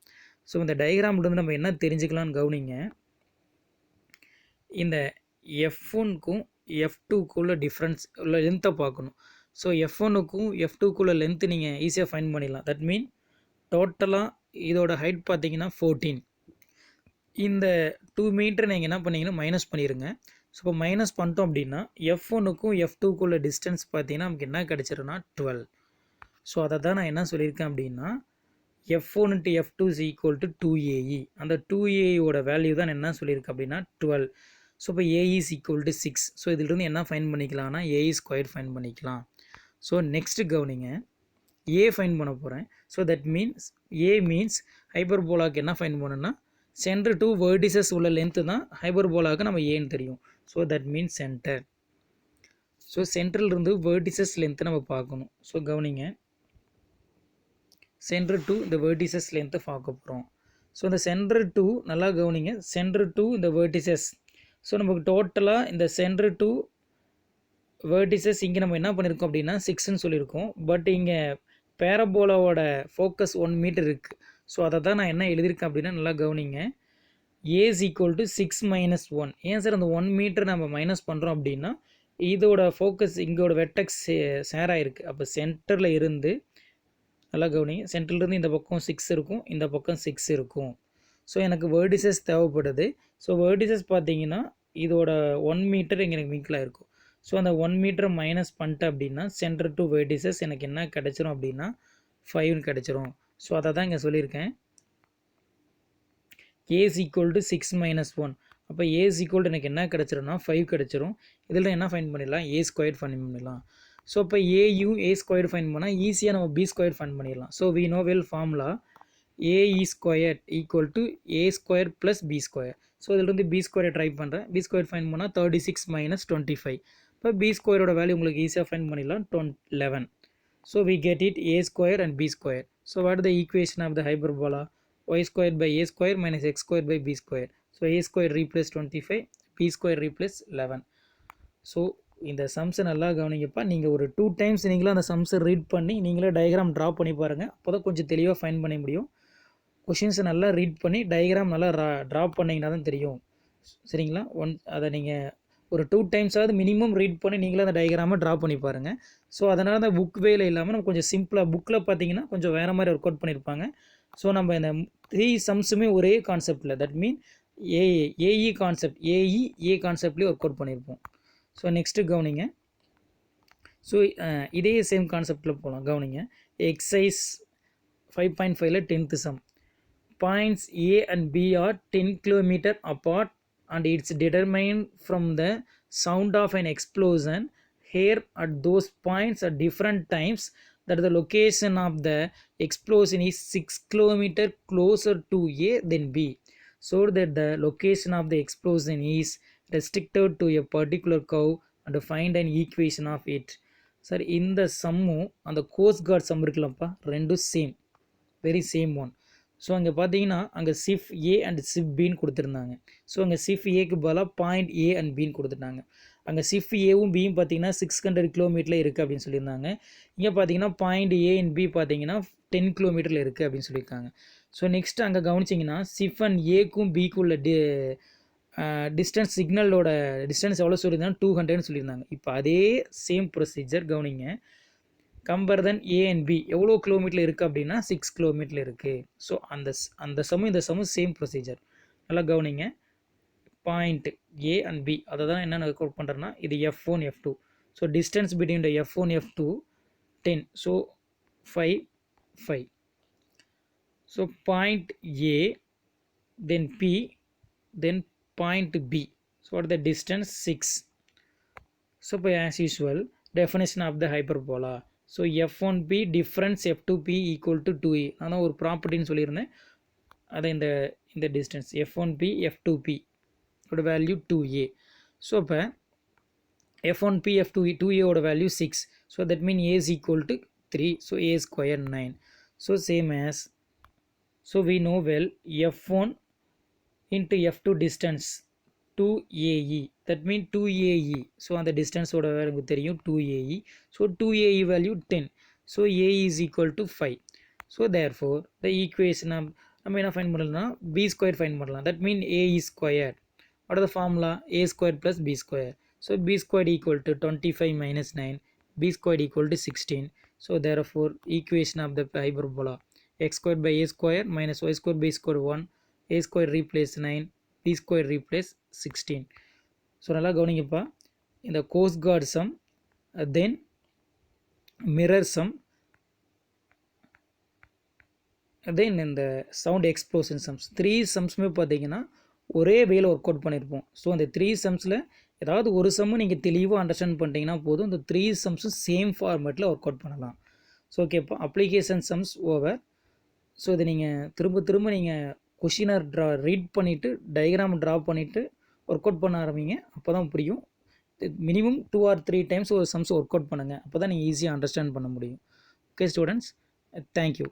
ஸோ இந்த டயக்ராம்லேருந்து நம்ம என்ன தெரிஞ்சுக்கலான்னு கவனிங்க. இந்த F1க்கும் F2க்குள்ள டிஃப்ரென்ஸ் உள்ள லென்த்தை பார்க்கணும். ஸோ F1க்கும் F2க்குள்ள லென்த்து நீங்கள் ஈஸியாக ஃபைண்ட் பண்ணிடலாம். தட் மீன் டோட்டலாக இதோட ஹைட் பார்த்தீங்கன்னா 14. இந்த 2 மீட்டர் நீங்கள் என்ன பண்ணீங்கன்னா மைனஸ் பண்ணிடுங்க. ஸோ இப்போ மைனஸ் பண்ணிட்டோம் அப்படின்னா F1க்கும் F2க்குள்ள டிஸ்டன்ஸ் பார்த்தீங்கன்னா நமக்கு என்ன கிடச்சிருன்னா 12. ஸோ அதை தான் நான் என்ன சொல்லியிருக்கேன் அப்படின்னா F1 into F2 is equal to 2AE. அந்த 2AEயோட வேல்யூ தான் என்ன சொல்லியிருக்கேன் அப்படின்னா 12. ஸோ இப்போ AE is equal to 6. So இதிலிருந்து என்ன ஃபைன் பண்ணிக்கலாம்னா AE ஸ்கொயர் ஃபைன் பண்ணிக்கலாம். ஸோ நெக்ஸ்ட்டு கவனிங்க, A ஃபைன் பண்ண போகிறேன். So that means A means ஹைபர்போலாவுக்கு என்ன ஃபைன் பண்ணணும்னா சென்டர் டு வேர்டிசஸ் உள்ள லென்த்து தான் ஹைபர்போலாவுக்கு நம்ம ஏன்னு தெரியும். So that means centre. So சென்டர்லேருந்து வேர்டிசஸ் லென்த்து நம்ம பார்க்கணும். ஸோ கவனிங்க, சென்டர் டு இந்த வேர்டிசஸ் லென்த்தை பார்க்க போகிறோம். ஸோ இந்த சென்டர் டு நல்லா கவனிங்க, சென்டர் டு இந்த வேர்டிசஸ். ஸோ நமக்கு டோட்டலாக இந்த சென்டர் டு வேர்டிசஸ் இங்கே நம்ம என்ன பண்ணியிருக்கோம் அப்படின்னா 6ன்னு சொல்லியிருக்கோம். பட் இங்கே பேரபோலாவோட ஃபோக்கஸ் 1 மீட்டர் இருக்குது. ஸோ அதை தான் நான் என்ன எழுதியிருக்கேன் அப்படின்னா நல்லா கவனிங்க, A is equal to 6 minus 1. ஏன் சார் அந்த 1 மீட்டர் நம்ம மைனஸ் பண்ணுறோம் அப்படின்னா இதோட ஃபோக்கஸ் இங்கோட வெர்டெக்ஸ் ஷேர் ஆகிருக்கு. அப்போ சென்டரில் இருந்து நல்லா கவனிங்க, சென்டர்லேருந்து இந்த பக்கம் 6 இருக்கும், இந்த பக்கம் 6 இருக்கும். ஸோ எனக்கு வேர்டிசஸ் தேவைப்படுது. ஸோ வேர்டிசஸ் பார்த்தீங்கன்னா இதோட 1 மீட்டர் இங்கே எனக்கு மிங்கில் இருக்கும். ஸோ அந்த 1 மீட்டர் மைனஸ் பண்ணிட்டேன் அப்படின்னா சென்டர் டு வேர்டிசஸ் எனக்கு என்ன கிடச்சிரும் அப்படின்னா 5ன்னு கிடச்சிரும். ஸோ அதை தான் இங்கே சொல்லியிருக்கேன், A is equal to 6 minus 1. அப்போ A is equal to எனக்கு என்ன கிடச்சிரும்னா 5 கிடச்சிரும். இதில் என்ன ஃபைன் பண்ணிடலாம், A ஸ்கொயர் ஃபைன் பண்ணிடலாம். ஸோ இப்போ ஏயும் A ஸ்கொயர் ஃபைன் பண்ணால் ஈஸியாக நம்ம B ஸ்கொயர் ஃபைன் பண்ணிடலாம். So we know well formula AE square equal to A square plus B square. So இதிலிருந்து B ஸ்கொயரை ட்ரை பண்ணுறேன். B ஸ்கொயர் ஃபைன் பண்ணால் 36 minus 25. இப்போ B ஸ்கொயரோட வேல்யூ உங்களுக்கு ஈஸியாக ஃபைன் பண்ணிடலாம் 11. So we get it A square and B square. So what is the equation of the hyperbola? Y square by A square minus X square by B square. So A square replace 25, B square replace 11. So இந்த சம்ஸை நல்லா கவனிங்கப்பா. நீங்கள் ஒரு 2 times நீங்களும் அந்த சம்ஸை read பண்ணி நீங்களே diagram draw பண்ணி பாருங்கள். அப்போ தான் கொஞ்சம் தெளிவாக ஃபைன் பண்ண முடியும். கொஷின்ஸை நல்லா ரீட் பண்ணி டயக்ராம் நல்லா ட்ரா பண்ணிங்கன்னா தான் தெரியும். சரிங்களா? அதை நீங்கள் ஒரு 2 times மினிமம் ரீட் பண்ணி நீங்களே அந்த டயக்ராமை ட்ரா பண்ணி பாருங்கள். ஸோ அதனால தான் புக் வேலை இல்லாமல் நம்ம கொஞ்சம் சிம்பிளாக புக்கில் பார்த்தீங்கன்னா கொஞ்சம் வேறு மாதிரி ஒர்க் அவுட் பண்ணியிருப்பாங்க. ஸோ நம்ம இந்த 3 சம்ஸுமே ஒரே கான்செப்டில், that mean a e concept, a கான்செப்ட்லேயே ஒர்க் அவுட் பண்ணியிருப்போம். ஸோ நெக்ஸ்ட்டு கவனிங்க, ஸோ இதே சேம் கான்செப்டில் போகலாம். கவனிங்க, எக்ஸசைஸ் 5.5ல 10th sum. Points A and B are 10 km apart and it's determined from the sound of an explosion here at those points at different times that the location of the explosion is 6 km closer to A than B, so that the location of the explosion is restricted to a particular curve and find an equation of it. Sir இந்த சம்மும் அந்த cost guard some இருக்குல்லப்பா, ரெண்டும் same, very same one. So அங்கே பார்த்தீங்கன்னா அங்கே சிஃப் A and சிஃப் பின்னு கொடுத்துருந்தாங்க. So அங்கே சிஃப் ஏக்கு பதிலாக பாயிண்ட் ஏ அண்ட் பின்னு கொடுத்துட்டாங்க. அங்கே சிஃப் ஏவும் பியும் பார்த்தீங்கன்னா 600 கிலோமீட்டரில் இருக்குது அப்படின்னு சொல்லியிருந்தாங்க. இங்கே பார்த்தீங்கன்னா பாயிண்ட் ஏ அண்ட் பி பார்த்தீங்கன்னா 10 கிலோமீட்டரில் இருக்குது அப்படின்னு சொல்லியிருக்காங்க. ஸோ நெக்ஸ்ட்டு அங்கே கவனிச்சிங்கன்னா சிஃப் அண்ட் ஏக்கும் பிக்கும் உள்ள டிஸ்டன்ஸ், சிக்னலோட டிஸ்டன்ஸ் எவ்வளோ சொல்லியிருந்தாங்க, 200ன்னு சொல்லியிருந்தாங்க. இப்போ அதே சேம் ப்ரொசீஜர் கவனிங்க, compare then A and B எவ்வளோ கிலோமீட்டரில் இருக்குது அப்படின்னா 6 கிலோமீட்டரில் இருக்குது. ஸோ அந்த சமம் இந்த சமம் சேம் ப்ரொசீஜர். நல்லா கவனிங்க, பாயிண்ட் ஏ அண்ட் பி அதை தான் என்ன ஒர்க் பண்ணுறேன்னா இது F1 F2. So distance between the F1 F2 10. So 5 5. So point A then P then point B. So what is the distance? 6. So as usual definition of the hyperbola. So F1P difference F2P equal to 2A. நான் ஒரு ப்ராப்பர்ட்டின்னு சொல்லியிருந்தேன், அதை இந்த distance F1P F2P ஓட value 2A. So இப்போ F1P F2A ஓட value 6. So that mean A is equal to 3. So A square 9. So same as So we know well F1 into F2 distance 2AE, that means 2AE. So on the distance oda value theriyum 2AE. So 2AE value 10. So AE is equal to 5. So therefore the equation நம்ம என்ன find பண்ணலாம்னா b square find பண்ணலாம். That means a is squared. What is the formula? A squared plus b squared. So b squared equal to 25 minus 9, b squared equal to 16. So therefore equation of the hyperbola x squared by a square minus y squared by square 1, a square replace 9, b square replace 16. So நல்லா கவனிங்கப்பா, இந்த coast guard sum, then mirror sum, then இந்த sound explosion sums, 3 சம்ஸுமே பார்த்தீங்கன்னா ஒரே வேல work out பண்ணியிருப்போம். So அந்த 3 சம்ஸில் ஏதாவது ஒரு சம்மு நீங்கள் தெளிவாக அண்டர்ஸ்டாண்ட் பண்ணிட்டீங்கன்னா போதும், இந்த 3 சம்ஸும் சேம் ஃபார்மேட்டில் ஒர்க் அவுட் பண்ணலாம். ஸோ ஓகேப்பா, அப்ளிகேஷன் சம்ஸ் ஓவர். ஸோ இதை நீங்கள் திரும்ப நீங்கள் கொஷினை ரீட் பண்ணிவிட்டு டயக்ராம் ட்ரா பண்ணிவிட்டு ஒர்க் அவுட் பண்ண ஆரம்பிங்க. அப்போ தான் புரியும். மினிமம் 2 or 3 டைம்ஸ் ஒரு சம்ஸ் ஒர்க் அவுட் பண்ணுங்கள். அப்போ தான் நீங்கள் ஈஸியாக அண்டர்ஸ்டாண்ட் பண்ண முடியும். Okay students, thank you.